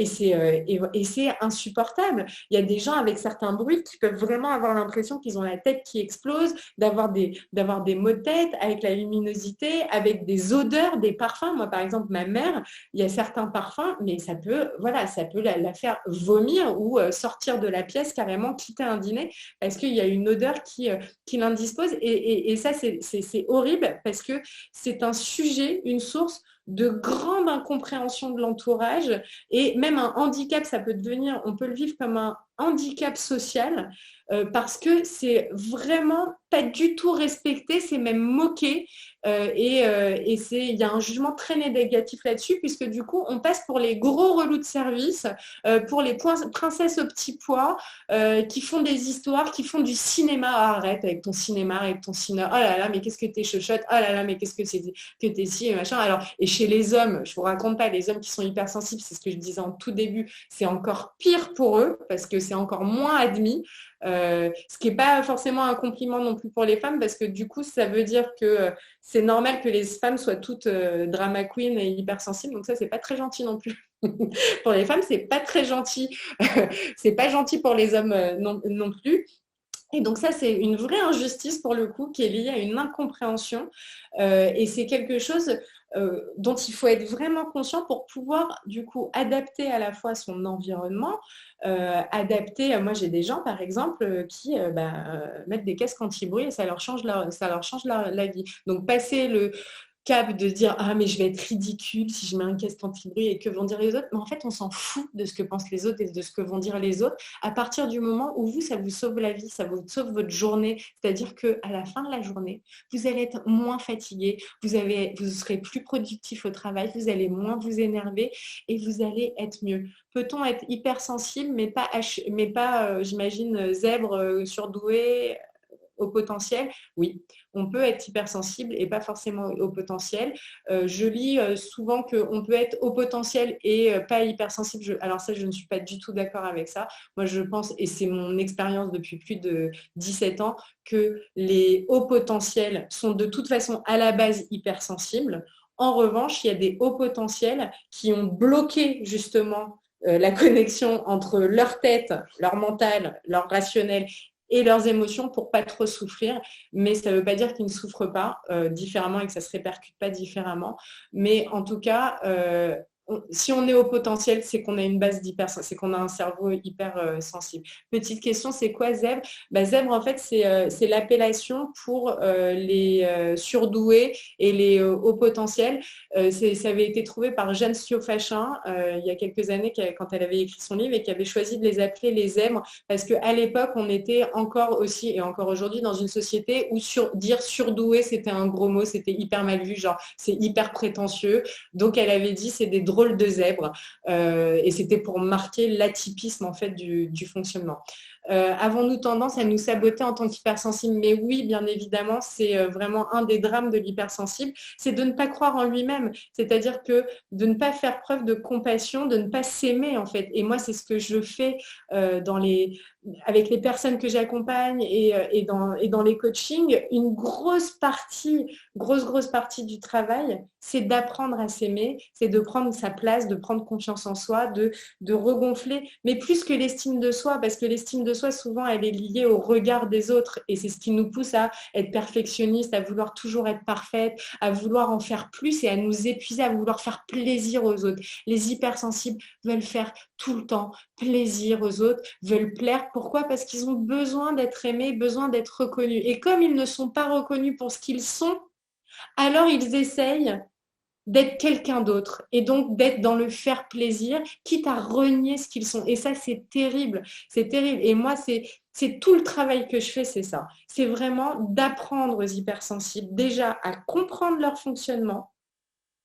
c'est insupportable. Il y a des gens avec certains bruits qui peuvent vraiment avoir l'impression qu'ils ont la tête qui explose, d'avoir des maux de tête, avec la luminosité, avec des odeurs, des parfums. Moi, par exemple, ma mère, il y a certains parfums, mais ça peut la faire vomir ou sortir de la pièce, carrément quitter un dîner, parce qu'il y a une odeur qui l'indispose. Et ça, c'est horrible, parce que c'est un sujet, une source de grande incompréhension de l'entourage, et même un handicap, ça peut devenir, on peut le vivre comme un handicap social, parce que c'est vraiment pas du tout respecté, c'est même moqué, et il y a un jugement très négatif là-dessus, puisque du coup on passe pour les gros relous de service, pour les princesses au petit pois, qui font des histoires, qui font du cinéma. Arrête avec ton cinéma, oh là là, mais qu'est-ce que t'es chochotte, oh là là, mais qu'est-ce que t'es si, et machin. Alors, et chez les hommes, je vous raconte pas, les hommes qui sont hypersensibles, c'est ce que je disais en tout début, c'est encore pire pour eux, parce que c'est encore moins admis. Ce qui n'est pas forcément un compliment non plus pour les femmes, parce que du coup, ça veut dire que c'est normal que les femmes soient toutes drama queen et hypersensibles, donc ça, c'est pas très gentil non plus. Pour les femmes, c'est pas très gentil. C'est pas gentil pour les hommes non plus. Et donc ça, c'est une vraie injustice pour le coup qui est liée à une incompréhension, et c'est quelque chose dont il faut être vraiment conscient pour pouvoir du coup adapter à la fois son environnement, moi j'ai des gens par exemple qui mettent des casques anti-bruit et ça leur change la vie. Donc passer le cap de dire ah mais je vais être ridicule si je mets un casque anti-bruit et que vont dire les autres, mais en fait on s'en fout de ce que pensent les autres et de ce que vont dire les autres à partir du moment où vous, ça vous sauve la vie, ça vous sauve votre journée, c'est-à-dire qu'à la fin de la journée vous allez être moins fatigué, vous serez plus productif au travail, vous allez moins vous énerver et vous allez être mieux. Peut-on être hypersensible mais pas j'imagine zèbre surdoué au potentiel? Oui, on peut être hypersensible et pas forcément au potentiel. Je lis souvent qu'on peut être au potentiel et pas hypersensible. Alors ça, je ne suis pas du tout d'accord avec ça. Moi, je pense, et c'est mon expérience depuis plus de 17 ans, que les hauts potentiels sont de toute façon à la base hypersensibles. En revanche, il y a des hauts potentiels qui ont bloqué justement la connexion entre leur tête, leur mental, leur rationnel et leurs émotions pour pas trop souffrir, mais ça ne veut pas dire qu'ils ne souffrent pas différemment et que ça ne se répercute pas différemment, mais en tout cas si on est au potentiel, c'est qu'on a une base c'est qu'on a un cerveau hyper sensible. Petite question, c'est quoi zèbre? Zèbre, en fait, c'est l'appellation pour les surdoués et les hauts potentiels. Ça avait été trouvé par Jeanne Siofachin il y a quelques années quand elle avait écrit son livre et qui avait choisi de les appeler les zèbres parce qu'à l'époque, on était encore aussi et encore aujourd'hui dans une société où dire surdoué, c'était un gros mot, c'était hyper mal vu, genre c'est hyper prétentieux. Donc, elle avait dit c'est des drôles de zèbres et c'était pour marquer l'atypisme en fait du fonctionnement. avons-nous tendance à nous saboter en tant qu'hypersensible? Mais oui, bien évidemment, c'est vraiment un des drames de l'hypersensible, c'est de ne pas croire en lui-même, c'est-à-dire que de ne pas faire preuve de compassion, de ne pas s'aimer en fait. Et moi, c'est ce que je fais avec les personnes que j'accompagne et dans les coachings. Une grosse partie du travail, c'est d'apprendre à s'aimer, c'est de prendre sa place, de prendre confiance en soi, de regonfler, mais plus que l'estime de soi, parce que l'estime de soi, souvent, elle est liée au regard des autres, et c'est ce qui nous pousse à être perfectionniste, à vouloir toujours être parfaite, à vouloir en faire plus et à nous épuiser, à vouloir faire plaisir aux autres. Les hypersensibles veulent faire tout le temps plaisir aux autres, veulent plaire. Pourquoi? Parce qu'ils ont besoin d'être aimés, besoin d'être reconnus. Et comme ils ne sont pas reconnus pour ce qu'ils sont, alors ils essayent d'être quelqu'un d'autre et donc d'être dans le faire plaisir, quitte à renier ce qu'ils sont. Et ça, c'est terrible. C'est terrible. Et moi, c'est tout le travail que je fais, c'est ça. C'est vraiment d'apprendre aux hypersensibles déjà à comprendre leur fonctionnement,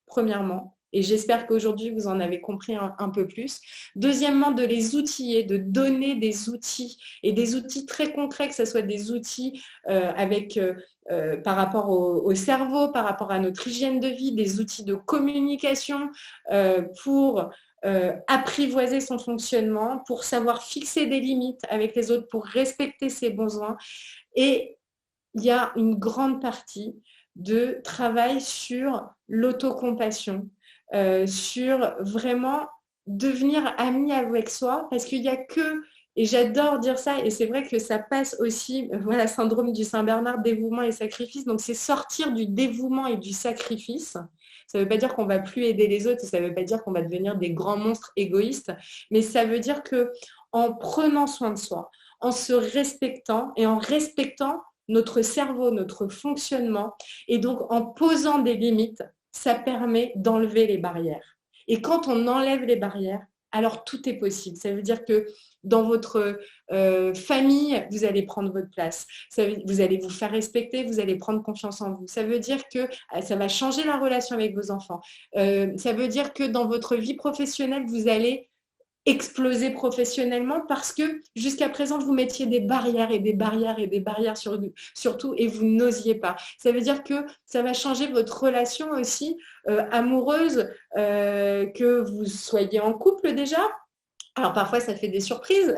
premièrement. Et j'espère qu'aujourd'hui, vous en avez compris un peu plus. Deuxièmement, de les outiller, de donner des outils, et des outils très concrets, que ce soit des outils par rapport au cerveau, par rapport à notre hygiène de vie, des outils de communication pour apprivoiser son fonctionnement, pour savoir fixer des limites avec les autres, pour respecter ses besoins. Et il y a une grande partie de travail sur l'autocompassion, sur vraiment devenir ami avec soi, parce qu'il n'y a que, et j'adore dire ça, et c'est vrai que ça passe aussi, voilà, syndrome du Saint-Bernard, dévouement et sacrifice, donc c'est sortir du dévouement et du sacrifice. Ça ne veut pas dire qu'on ne va plus aider les autres, ça ne veut pas dire qu'on va devenir des grands monstres égoïstes, mais ça veut dire qu'en prenant soin de soi, en se respectant et en respectant notre cerveau, notre fonctionnement, et donc en posant des limites, ça permet d'enlever les barrières. Et quand on enlève les barrières, alors tout est possible. Ça veut dire que dans votre famille, vous allez prendre votre place. Vous allez vous faire respecter, vous allez prendre confiance en vous. Ça veut dire que ça va changer la relation avec vos enfants. Ça veut dire que dans votre vie professionnelle, vous allez exploser professionnellement parce que jusqu'à présent, vous mettiez des barrières et des barrières et des barrières sur tout et vous n'osiez pas. Ça veut dire que ça va changer votre relation aussi amoureuse, que vous soyez en couple déjà. Alors parfois ça fait des surprises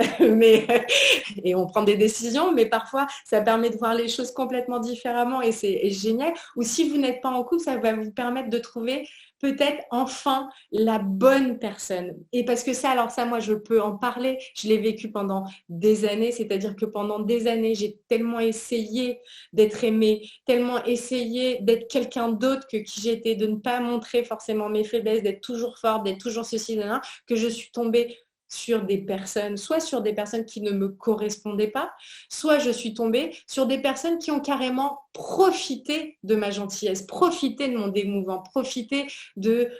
et on prend des décisions, mais parfois ça permet de voir les choses complètement différemment et c'est génial. Ou si vous n'êtes pas en couple, ça va vous permettre de trouver peut-être enfin la bonne personne. Et parce que ça, alors ça, moi je peux en parler, je l'ai vécu pendant des années, c'est-à-dire que pendant des années, j'ai tellement essayé d'être aimée, tellement essayé d'être quelqu'un d'autre que qui j'étais, de ne pas montrer forcément mes faiblesses, d'être toujours forte, d'être toujours ceci, que je suis tombée sur des personnes, soit sur des personnes qui ne me correspondaient pas, soit je suis tombée sur des personnes qui ont carrément profité de ma gentillesse, profité de mon démouvant, profité de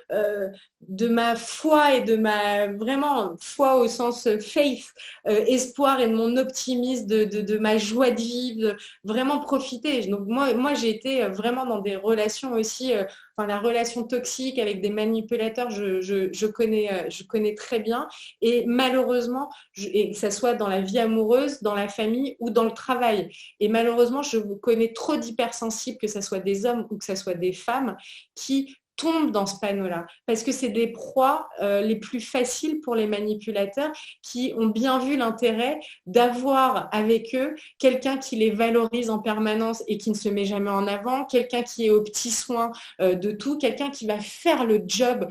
ma foi et de ma vraiment foi au sens faith, espoir et de mon optimisme, de ma joie de vivre, vraiment profiter. Donc moi j'ai été vraiment dans des relations aussi, la relation toxique avec des manipulateurs, je connais très bien. Et malheureusement, et que ce soit dans la vie amoureuse, dans la famille ou dans le travail. Et malheureusement, je connais trop d'hypersensibles, que ce soit des hommes ou que ce soit des femmes, qui tombent dans ce panneau-là. Parce que c'est des proies les plus faciles pour les manipulateurs qui ont bien vu l'intérêt d'avoir avec eux quelqu'un qui les valorise en permanence et qui ne se met jamais en avant, quelqu'un qui est aux petits soins de tout, quelqu'un qui va faire le job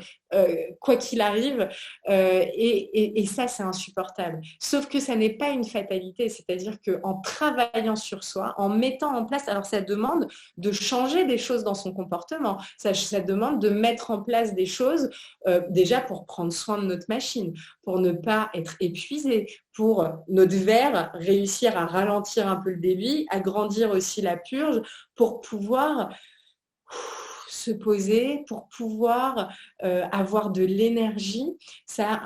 quoi qu'il arrive, et ça c'est insupportable. Sauf que ça n'est pas une fatalité, c'est-à-dire qu'en travaillant sur soi, en mettant en place, alors ça demande de changer des choses dans son comportement, ça demande de mettre en place des choses déjà pour prendre soin de notre machine, pour ne pas être épuisé, pour notre verre réussir à ralentir un peu le débit, agrandir aussi la purge, pour pouvoir se poser, pour pouvoir avoir de l'énergie. Ça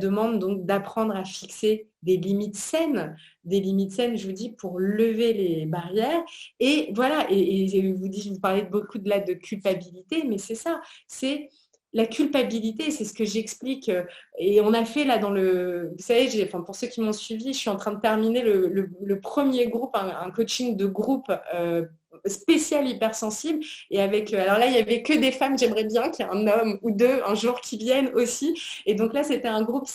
demande donc d'apprendre à fixer des limites saines, je vous dis, pour lever les barrières. Et voilà, et vous parlez beaucoup de culpabilité, mais c'est ça, c'est la culpabilité, c'est ce que j'explique, et on a fait là dans le, vous savez, pour ceux qui m'ont suivi, je suis en train de terminer le premier groupe, un coaching de groupe spécial hypersensible, et avec, alors là, il y avait que des femmes, j'aimerais bien qu'il y ait un homme ou deux un jour qui viennent aussi, et donc là, c'est un groupe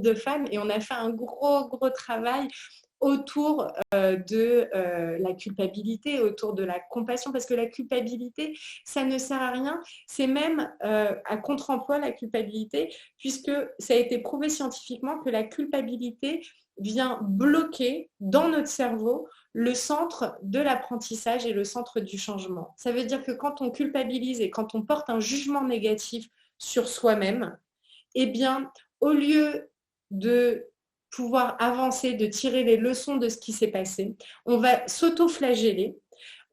de femmes, et on a fait un gros travail autour de la culpabilité, autour de la compassion, parce que la culpabilité, ça ne sert à rien, c'est même à contre-emploi la culpabilité, puisque ça a été prouvé scientifiquement que la culpabilité vient bloquer dans notre cerveau le centre de l'apprentissage et le centre du changement. Ça veut dire que quand on culpabilise et quand on porte un jugement négatif sur soi-même, eh bien, au lieu de pouvoir avancer, de tirer les leçons de ce qui s'est passé, on va s'auto-flageller,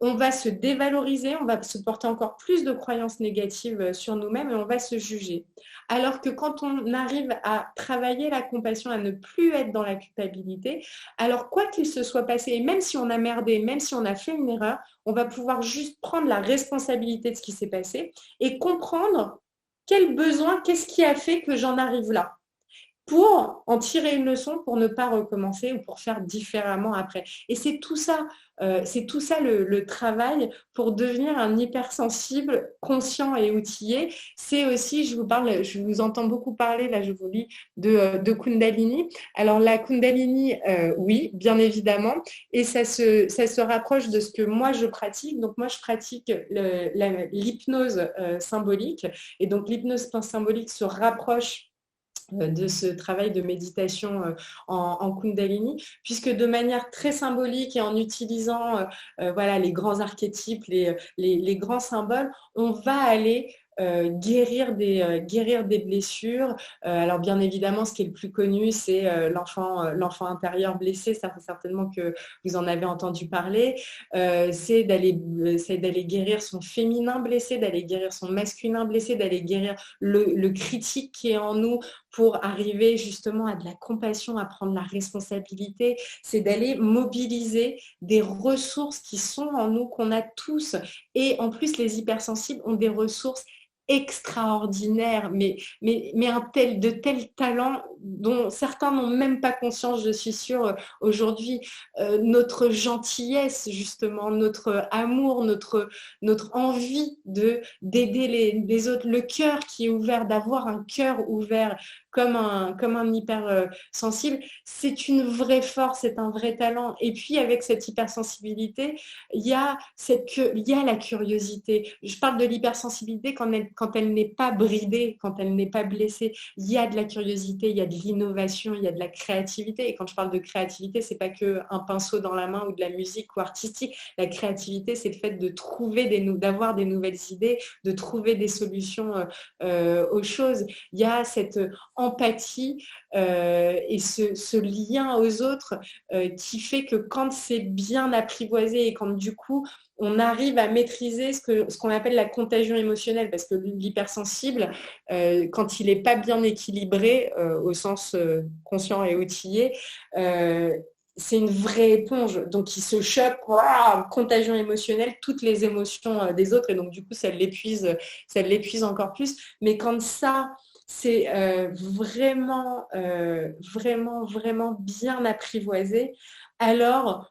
on va se dévaloriser, on va se porter encore plus de croyances négatives sur nous-mêmes et on va se juger. Alors que quand on arrive à travailler la compassion, à ne plus être dans la culpabilité, alors quoi qu'il se soit passé, et même si on a merdé, même si on a fait une erreur, on va pouvoir juste prendre la responsabilité de ce qui s'est passé et comprendre quel besoin, qu'est-ce qui a fait que j'en arrive là, pour en tirer une leçon, pour ne pas recommencer ou pour faire différemment après. Et c'est tout ça le travail pour devenir un hypersensible conscient et outillé. C'est aussi, je vous entends beaucoup parler, là je vous lis, de Kundalini. Alors la Kundalini, oui, bien évidemment, et ça se rapproche de ce que moi je pratique. Donc moi je pratique l'hypnose symbolique, et donc l'hypnose symbolique se rapproche de ce travail de méditation en Kundalini, puisque de manière très symbolique et en utilisant voilà, les grands archétypes, les grands symboles, on va aller guérir des blessures. Alors bien évidemment, ce qui est le plus connu, c'est l'enfant intérieur blessé, ça fait certainement que vous en avez entendu parler. C'est d'aller guérir son féminin blessé, d'aller guérir son masculin blessé, d'aller guérir le critique qui est en nous, pour arriver justement à de la compassion, à prendre la responsabilité, c'est d'aller mobiliser des ressources qui sont en nous, qu'on a tous. Et en plus, les hypersensibles ont des ressources extraordinaires, mais de tels talents dont certains n'ont même pas conscience, je suis sûre, aujourd'hui. Notre gentillesse, justement, notre amour, notre envie d'aider les autres, le cœur qui est ouvert, d'avoir un cœur ouvert comme un hypersensible, c'est une vraie force, c'est un vrai talent. Et puis avec cette hypersensibilité, il y a la curiosité. Je parle de l'hypersensibilité quand elle n'est pas bridée, quand elle n'est pas blessée. Il y a de la curiosité, il y a de l'innovation, il y a de la créativité. Et quand je parle de créativité, c'est pas que un pinceau dans la main ou de la musique ou artistique. La créativité, c'est le fait de d'avoir des nouvelles idées, de trouver des solutions aux choses. Il y a cette empathie et ce lien aux autres qui fait que quand c'est bien apprivoisé et quand du coup on arrive à maîtriser ce qu'on appelle la contagion émotionnelle, parce que l'hypersensible, quand il n'est pas bien équilibré au sens conscient et outillé, c'est une vraie éponge, donc il se chope, contagion émotionnelle, toutes les émotions des autres, et donc du coup ça l'épuise encore plus. Mais quand ça, c'est vraiment bien apprivoisé, alors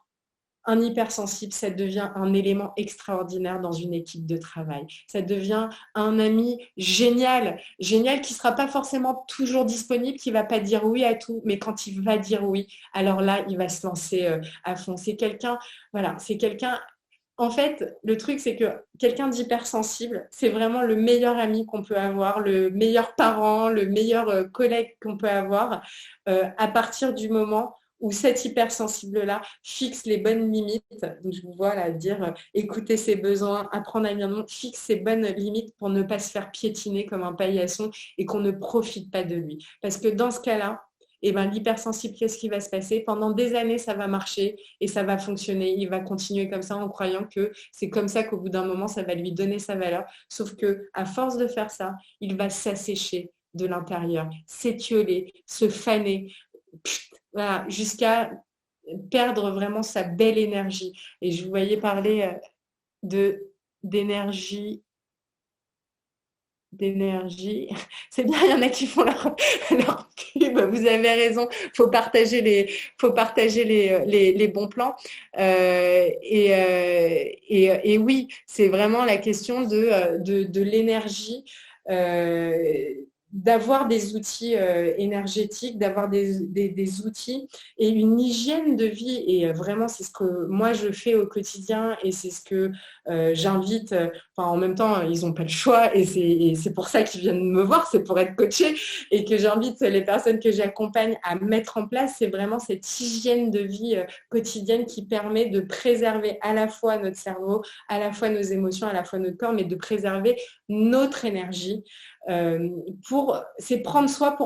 un hypersensible, ça devient un élément extraordinaire dans une équipe de travail. Ça devient un ami génial qui ne sera pas forcément toujours disponible, qui ne va pas dire oui à tout, mais quand il va dire oui, alors là, il va se lancer à fond. C'est quelqu'un, voilà, c'est quelqu'un. En fait, le truc, c'est que quelqu'un d'hypersensible, c'est vraiment le meilleur ami qu'on peut avoir, le meilleur parent, le meilleur collègue qu'on peut avoir à partir du moment où cet hypersensible-là fixe les bonnes limites. Donc, je vous vois là dire écouter ses besoins, apprendre à bien fixe ses bonnes limites pour ne pas se faire piétiner comme un paillasson et qu'on ne profite pas de lui. Parce que dans ce cas-là, eh ben, l'hypersensible, qu'est-ce qui va se passer? Pendant des années, ça va marcher et ça va fonctionner. Il va continuer comme ça en croyant que c'est comme ça qu'au bout d'un moment, ça va lui donner sa valeur. Sauf que à force de faire ça, il va s'assécher de l'intérieur, s'étioler, se faner, voilà, jusqu'à perdre vraiment sa belle énergie. Et je vous voyais parler d'énergie d'énergie. C'est bien, il y en a qui font leur pub. Vous avez raison. Faut partager les bons plans. Et oui, c'est vraiment la question de l'énergie. Euh, d'avoir des outils énergétiques, d'avoir des outils et une hygiène de vie. Et vraiment, c'est ce que moi, je fais au quotidien et c'est ce que j'invite. Enfin, en même temps, ils n'ont pas le choix et c'est pour ça qu'ils viennent me voir, c'est pour être coachés et que j'invite les personnes que j'accompagne à mettre en place. C'est vraiment cette hygiène de vie quotidienne qui permet de préserver à la fois notre cerveau, à la fois nos émotions, à la fois notre corps, mais de préserver notre énergie. C'est prendre soin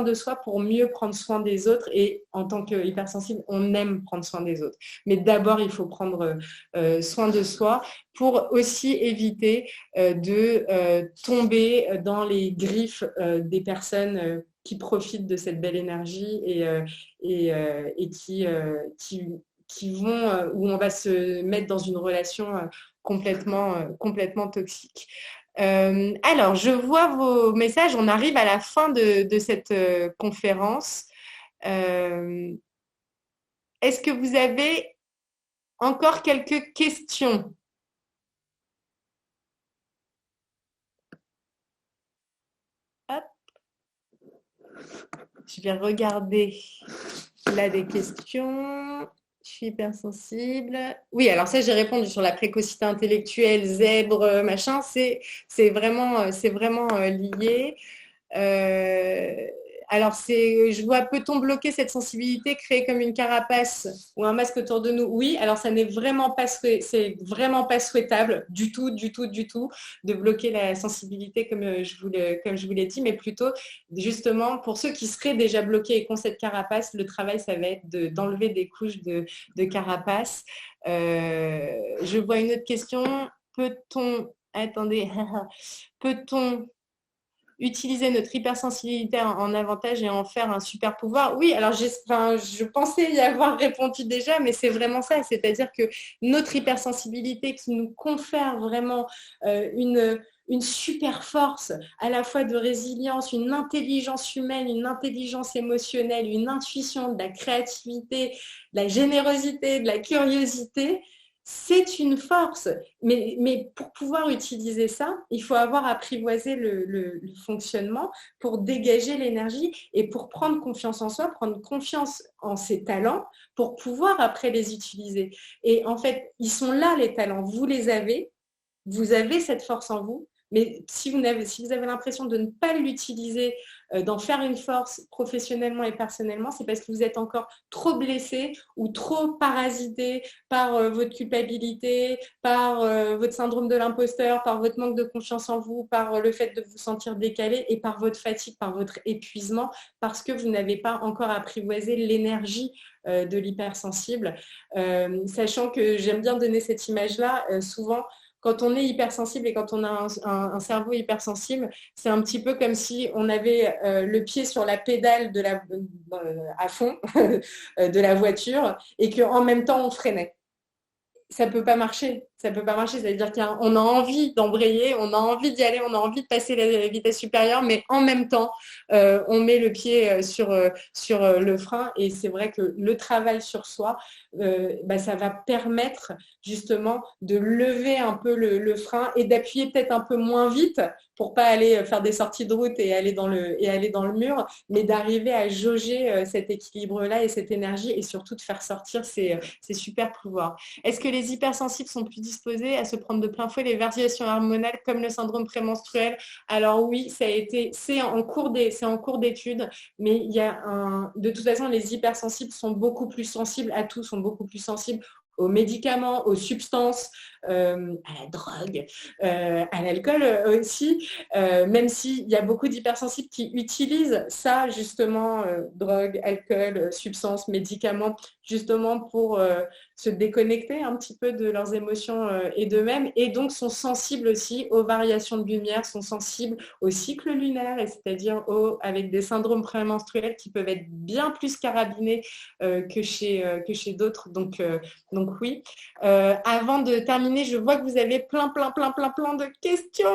de soi pour mieux prendre soin des autres. Et en tant qu'hypersensible, on aime prendre soin des autres. Mais d'abord, il faut prendre soin de soi pour aussi éviter de tomber dans les griffes des personnes qui profitent de cette belle énergie et qui vont où on va se mettre dans une relation complètement toxique. Alors, je vois vos messages. On arrive à la fin de cette conférence. Est-ce que vous avez encore quelques questions? Hop. Je vais regarder là des questions. Je suis hypersensible. Oui, alors ça, j'ai répondu sur la précocité intellectuelle, zèbre, machin. C'est vraiment lié. Euh, alors, je vois, peut-on bloquer cette sensibilité créée comme une carapace ou un masque autour de nous? Oui, alors ça n'est vraiment pas, c'est vraiment pas souhaitable du tout, de bloquer la sensibilité comme je vous l'ai dit, mais plutôt, justement, pour ceux qui seraient déjà bloqués et qui ont cette carapace, le travail, ça va être d'enlever des couches de carapace. Je vois une autre question. Attendez, peut-on utiliser notre hypersensibilité en avantage et en faire un super pouvoir? Oui, alors je pensais y avoir répondu déjà, mais c'est vraiment ça, c'est-à-dire que notre hypersensibilité qui nous confère vraiment une super force, à la fois de résilience, une intelligence humaine, une intelligence émotionnelle, une intuition, de la créativité, de la générosité, de la curiosité, c'est une force. Mais pour pouvoir utiliser ça, il faut avoir apprivoisé le fonctionnement pour dégager l'énergie et pour prendre confiance en soi, prendre confiance en ses talents pour pouvoir après les utiliser. Et en fait, ils sont là, les talents. Vous avez cette force en vous. Mais si vous avez l'impression de ne pas l'utiliser, d'en faire une force professionnellement et personnellement, c'est parce que vous êtes encore trop blessé ou trop parasité par votre culpabilité, par votre syndrome de l'imposteur, par votre manque de confiance en vous, par le fait de vous sentir décalé et par votre fatigue, par votre épuisement, parce que vous n'avez pas encore apprivoisé l'énergie de l'hypersensible. Sachant que j'aime bien donner cette image-là, souvent, quand on est hypersensible et quand on a un cerveau hypersensible, c'est un petit peu comme si on avait le pied sur la pédale à fond de la voiture et qu'en même temps on freinait. Ça peut pas marcher. Ça peut pas marcher. C'est-à-dire qu'on a envie d'embrayer, on a envie d'y aller, on a envie de passer la vitesse supérieure, mais en même temps, on met le pied sur le frein. Et c'est vrai que le travail sur soi, ça va permettre justement de lever un peu le frein et d'appuyer peut-être un peu moins vite pour pas aller faire des sorties de route et aller dans le mur, mais d'arriver à jauger cet équilibre-là et cette énergie et surtout de faire sortir ces super pouvoirs. Est-ce que les hypersensibles sont plus disposés à se prendre de plein fouet les variations hormonales comme le syndrome prémenstruel? Alors oui, c'est en cours d'études, mais de toute façon, les hypersensibles sont beaucoup plus sensibles à tout, sont beaucoup plus sensibles aux médicaments, aux substances, à la drogue, à l'alcool aussi, même s'il y a beaucoup d'hypersensibles qui utilisent ça, justement, drogue, alcool, substances, médicaments, justement pour se déconnecter un petit peu de leurs émotions et d'eux-mêmes, et donc sont sensibles aussi aux variations de lumière, sont sensibles au cycle lunaire, et c'est-à-dire avec des syndromes prémenstruels qui peuvent être bien plus carabinés que chez d'autres. Donc oui. Avant de terminer terminer, je vois que vous avez plein de questions.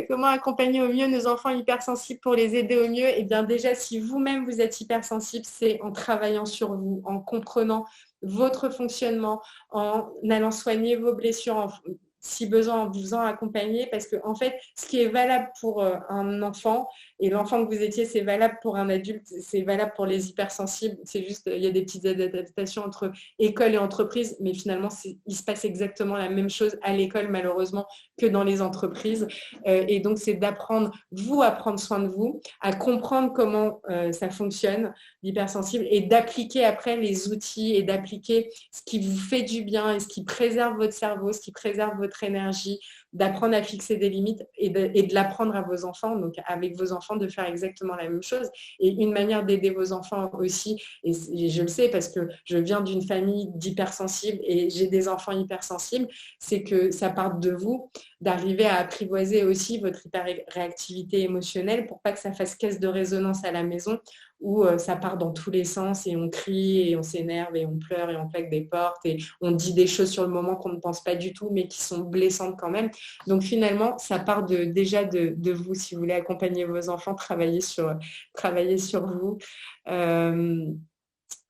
Comment accompagner au mieux nos enfants hypersensibles pour les aider au mieux? Eh bien déjà, si vous-même vous êtes hypersensible, c'est en travaillant sur vous, en comprenant votre fonctionnement, en allant soigner vos blessures, si besoin, en vous faisant accompagner, parce que en fait, ce qui est valable pour un enfant et l'enfant que vous étiez, c'est valable pour un adulte, c'est valable pour les hypersensibles. C'est juste, il y a des petites adaptations entre école et entreprise, mais finalement, il se passe exactement la même chose à l'école, malheureusement, que dans les entreprises. Et donc, c'est d'apprendre, vous, à prendre soin de vous, à comprendre comment ça fonctionne, l'hypersensible, et d'appliquer après les outils et d'appliquer ce qui vous fait du bien et ce qui préserve votre cerveau, ce qui préserve votre énergie, d'apprendre à fixer des limites et de l'apprendre à vos enfants, donc avec vos enfants de faire exactement la même chose. Et une manière d'aider vos enfants aussi, et je le sais parce que je viens d'une famille d'hypersensibles et j'ai des enfants hypersensibles, c'est que ça part de vous, d'arriver à apprivoiser aussi votre hyperréactivité émotionnelle pour pas que ça fasse caisse de résonance à la maison où ça part dans tous les sens et on crie et on s'énerve et on pleure et on claque des portes et on dit des choses sur le moment qu'on ne pense pas du tout mais qui sont blessantes quand même. Donc finalement, ça part déjà de vous. Si vous voulez accompagner vos enfants, travailler sur vous.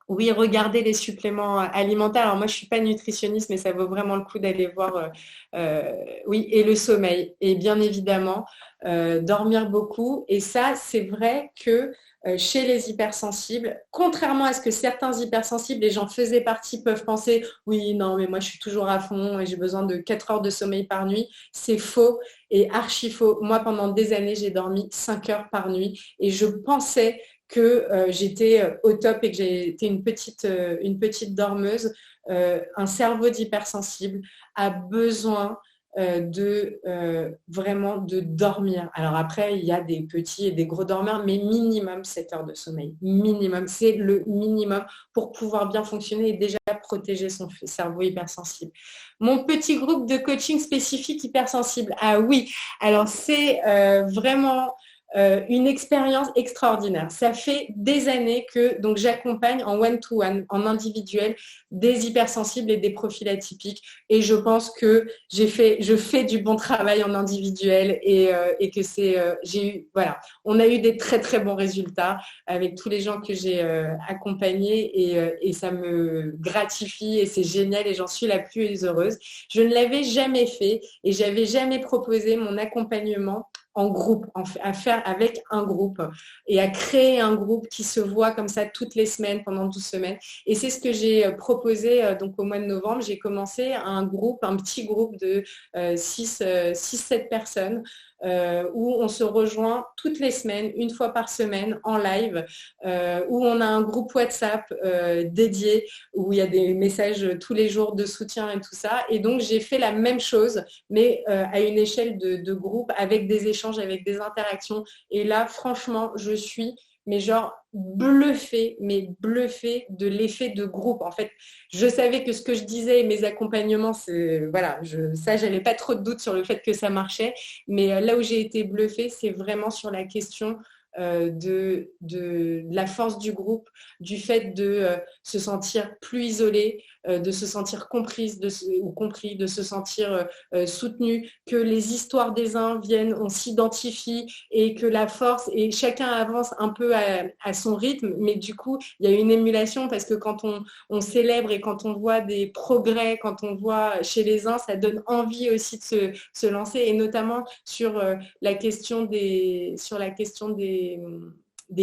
Oui, regardez les suppléments alimentaires. Alors moi, je ne suis pas nutritionniste, mais ça vaut vraiment le coup d'aller voir. Oui, et le sommeil. Et bien évidemment, dormir beaucoup. Et ça, c'est vrai que chez les hypersensibles, contrairement à ce que certains hypersensibles, et j'en faisais partie, peuvent penser, oui, non, mais moi, je suis toujours à fond et j'ai besoin de 4 heures de sommeil par nuit. C'est faux et archi faux. Moi, pendant des années, j'ai dormi 5 heures par nuit et je pensais que j'étais au top et que j'étais une petite dormeuse. Un cerveau d'hypersensible a besoin vraiment de dormir. Alors après, il y a des petits et des gros dormeurs, mais minimum 7 heures de sommeil. Minimum, c'est le minimum pour pouvoir bien fonctionner et déjà protéger son cerveau hypersensible. Mon petit groupe de coaching spécifique hypersensible. Ah oui, alors c'est vraiment une expérience extraordinaire. Ça fait des années que donc j'accompagne en one-to-one, en individuel, des hypersensibles et des profils atypiques. Et je pense que je fais du bon travail en individuel et que voilà, on a eu des très très bons résultats avec tous les gens que j'ai accompagnés et ça me gratifie et c'est génial et j'en suis la plus heureuse. Je ne l'avais jamais fait et j'avais jamais proposé mon accompagnement en groupe, à faire avec un groupe et à créer un groupe qui se voit comme ça toutes les semaines, pendant 12 semaines. Et c'est ce que j'ai proposé donc au mois de novembre. J'ai commencé un petit groupe de 6-7 personnes où on se rejoint toutes les semaines, une fois par semaine, en live, où on a un groupe WhatsApp dédié, où il y a des messages tous les jours de soutien et tout ça. Et donc, j'ai fait la même chose, mais à une échelle de groupe, avec des échanges, avec des interactions. Et là, franchement, je suis mais genre bluffée de l'effet de groupe. En fait, je savais que ce que je disais, mes accompagnements, voilà, j'avais pas trop de doute sur le fait que ça marchait, mais là où j'ai été bluffée, c'est vraiment sur la question de la force du groupe, du fait de se sentir plus isolé, de se sentir comprise ou compris, de se sentir soutenu, que les histoires des uns viennent, on s'identifie et que la force, et chacun avance un peu à son rythme, mais du coup, il y a une émulation parce que quand on célèbre et quand on voit des progrès, quand on voit chez les uns, ça donne envie aussi de se lancer et notamment sur la question des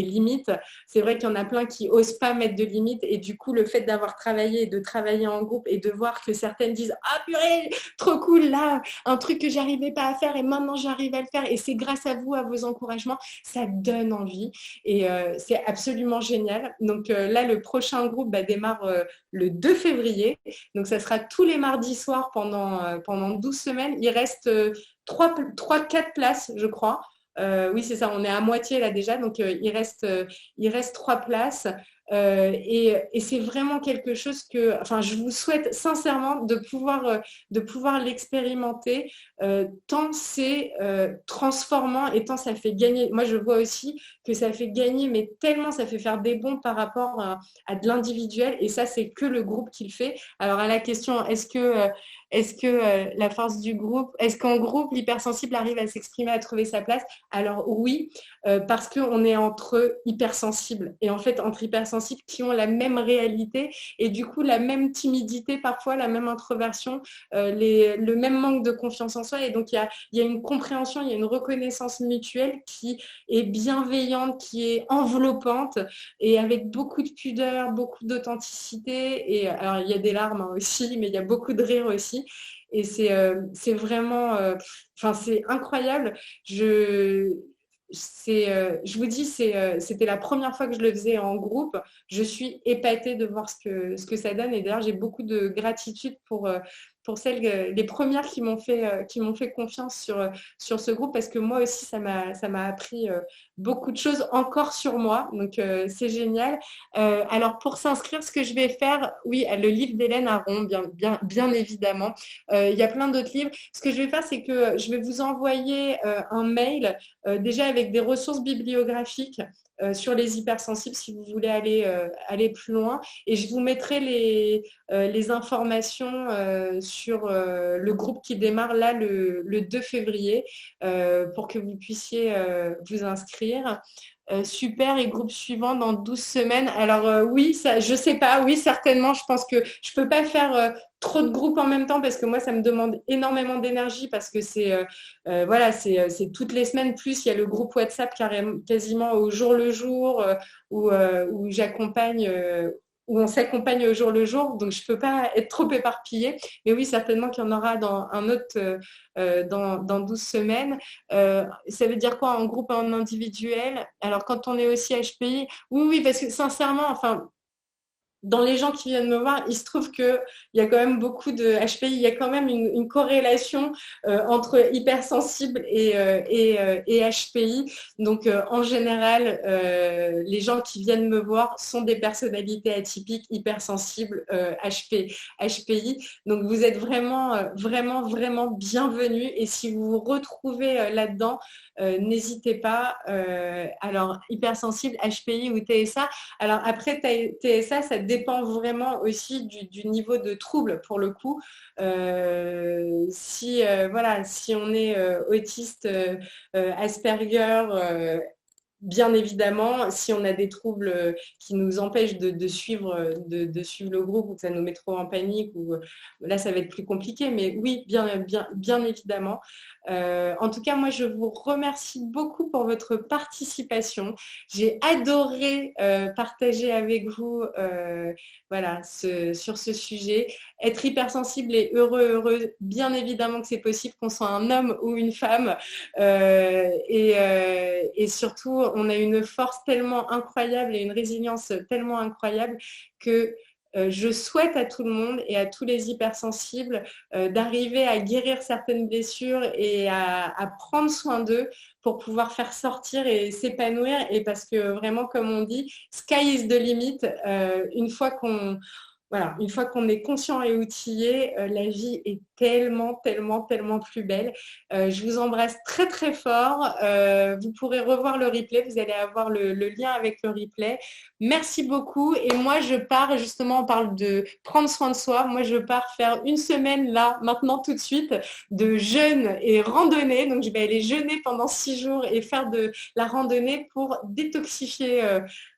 limites. C'est vrai qu'il y en a plein qui n'osent pas mettre de limites et du coup, le fait d'avoir travaillé et de travailler en groupe et de voir que certaines disent « Ah purée, trop cool là, un truc que j'arrivais pas à faire et maintenant j'arrive à le faire et c'est grâce à vous, à vos encouragements », ça donne envie et c'est absolument génial. Donc là, le prochain groupe démarre le 2 février. Donc ça sera tous les mardis soirs pendant 12 semaines. Il reste 3-4 places, je crois. Oui, c'est ça, on est à moitié là déjà, donc il reste 3 places. Et c'est vraiment quelque chose que, enfin, je vous souhaite sincèrement de pouvoir l'expérimenter, tant c'est transformant et tant ça fait gagner. Moi, je vois aussi que ça fait gagner, mais tellement ça fait faire des bons par rapport à de l'individuel. Et ça, c'est que le groupe qui le fait. Alors, à la question, est-ce que la force du groupe, est-ce qu'en groupe, l'hypersensible arrive à s'exprimer, à trouver sa place? Alors oui, parce qu'on est entre hypersensibles. Et en fait, entre hypersensibles qui ont la même réalité et du coup la même timidité parfois, la même introversion, le même manque de confiance en soi. Et donc, il y a une compréhension, il y a une reconnaissance mutuelle qui est bienveillante, qui est enveloppante et avec beaucoup de pudeur, beaucoup d'authenticité. Et alors, il y a des larmes aussi, mais il y a beaucoup de rire aussi. Et c'est vraiment, enfin, c'est incroyable. Je, je vous dis, c'était la première fois que je le faisais en groupe. Je suis épatée de voir ce que ça donne. Et d'ailleurs, j'ai beaucoup de gratitude pour celles, les premières qui m'ont fait confiance sur ce groupe, parce que moi aussi, ça m'a appris beaucoup de choses encore sur moi. Donc, c'est génial. Alors, pour s'inscrire, ce que je vais faire, oui, le livre d'Hélène Aron, bien évidemment. Il y a plein d'autres livres. Ce que je vais faire, c'est que je vais vous envoyer un mail déjà avec des ressources bibliographiques sur les hypersensibles si vous voulez aller plus loin. Et je vous mettrai les informations sur le groupe qui démarre là le 2 février pour que vous puissiez vous inscrire. Super, et groupe suivant dans 12 semaines. Alors oui, ça, je sais pas, oui, certainement. Je pense que je peux pas faire trop de groupes en même temps parce que moi, ça me demande énormément d'énergie parce que voilà, c'est toutes les semaines. Plus il y a le groupe WhatsApp quasiment au jour le jour où j'accompagne. Où on s'accompagne au jour le jour, donc je ne peux pas être trop éparpillée. Mais oui, certainement qu'il y en aura dans un autre dans 12 semaines. Ça veut dire quoi en groupe, en individuel? Alors, quand on est aussi HPI, oui, parce que sincèrement, enfin, dans les gens qui viennent me voir, il se trouve qu'il y a quand même beaucoup de HPI, il y a quand même une corrélation entre hypersensible et HPI. Donc, en général, les gens qui viennent me voir sont des personnalités atypiques, hypersensibles, HPI. Donc, vous êtes vraiment, vraiment bienvenus. Et si vous vous retrouvez là-dedans, n'hésitez pas. Alors, hypersensible, HPI ou TSA. Alors, après, TSA, ça dépend vraiment aussi du niveau de trouble pour le coup. Voilà, si on est autiste, Asperger, bien évidemment, si on a des troubles qui nous empêchent de suivre, de suivre le groupe ou que ça nous met trop en panique, là, ça va être plus compliqué. Mais oui, bien évidemment. En tout cas, moi, je vous remercie beaucoup pour votre participation. J'ai adoré partager avec vous voilà, sur ce sujet. Être hypersensible et heureux, bien évidemment que c'est possible, qu'on soit un homme ou une femme. Et surtout, on a une force tellement incroyable et une résilience tellement incroyable que je souhaite à tout le monde et à tous les hypersensibles d'arriver à guérir certaines blessures et à prendre soin d'eux pour pouvoir faire sortir et s'épanouir. Et parce que vraiment, comme on dit, sky is the limit. Une fois qu'on est conscient et outillé, la vie est tellement plus belle. Je vous embrasse très fort. Vous pourrez revoir le replay. Vous allez avoir le lien avec le replay. Merci beaucoup. Et moi, je pars, justement, on parle de prendre soin de soi. Moi, je pars faire une semaine, là, maintenant, tout de suite, de jeûne et randonnée. Donc, je vais aller jeûner pendant 6 jours et faire de la randonnée pour détoxifier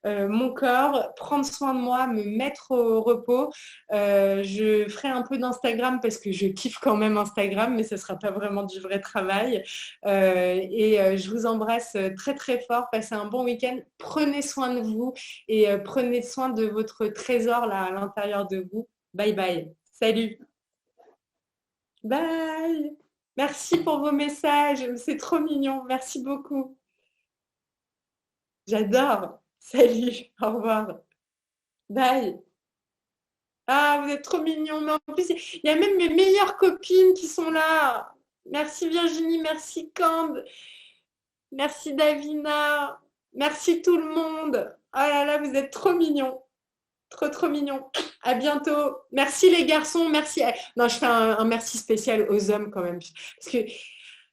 mon corps, prendre soin de moi, me mettre au repos. Je ferai un peu d'Instagram parce que je kiffe quand même Instagram, mais ce ne sera pas vraiment du vrai travail. Je vous embrasse très fort. Passez un bon week-end. Prenez soin de vous et prenez soin de votre trésor là à l'intérieur de vous. Bye bye. Salut. Bye. Merci pour vos messages. C'est trop mignon. Merci beaucoup. J'adore. Salut. Au revoir. Bye. Ah, vous êtes trop mignons. Mais en plus, il y a même mes meilleures copines qui sont là. Merci Virginie, merci Cande, merci Davina, merci tout le monde. Oh là là, vous êtes trop mignons. Trop, trop mignon. À bientôt. Merci les garçons. Merci. Non, je fais un merci spécial aux hommes quand même. Parce que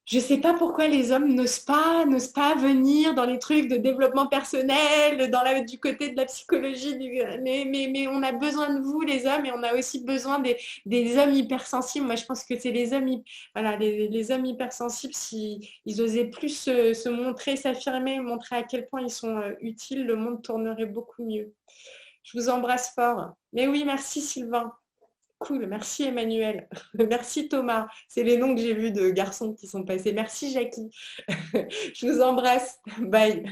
je ne sais pas pourquoi les hommes n'osent pas venir dans les trucs de développement personnel, du côté de la psychologie. Mais on a besoin de vous, les hommes, et on a aussi besoin des hommes hypersensibles. Moi, je pense que c'est voilà, les hommes hypersensibles, s'ils osaient plus se montrer, s'affirmer, montrer à quel point ils sont utiles, le monde tournerait beaucoup mieux. Je vous embrasse fort. Mais oui, merci Sylvain. Cool, merci Emmanuel. Merci Thomas. C'est les noms que j'ai vus de garçons qui sont passés. Merci Jackie. Je vous embrasse. Bye.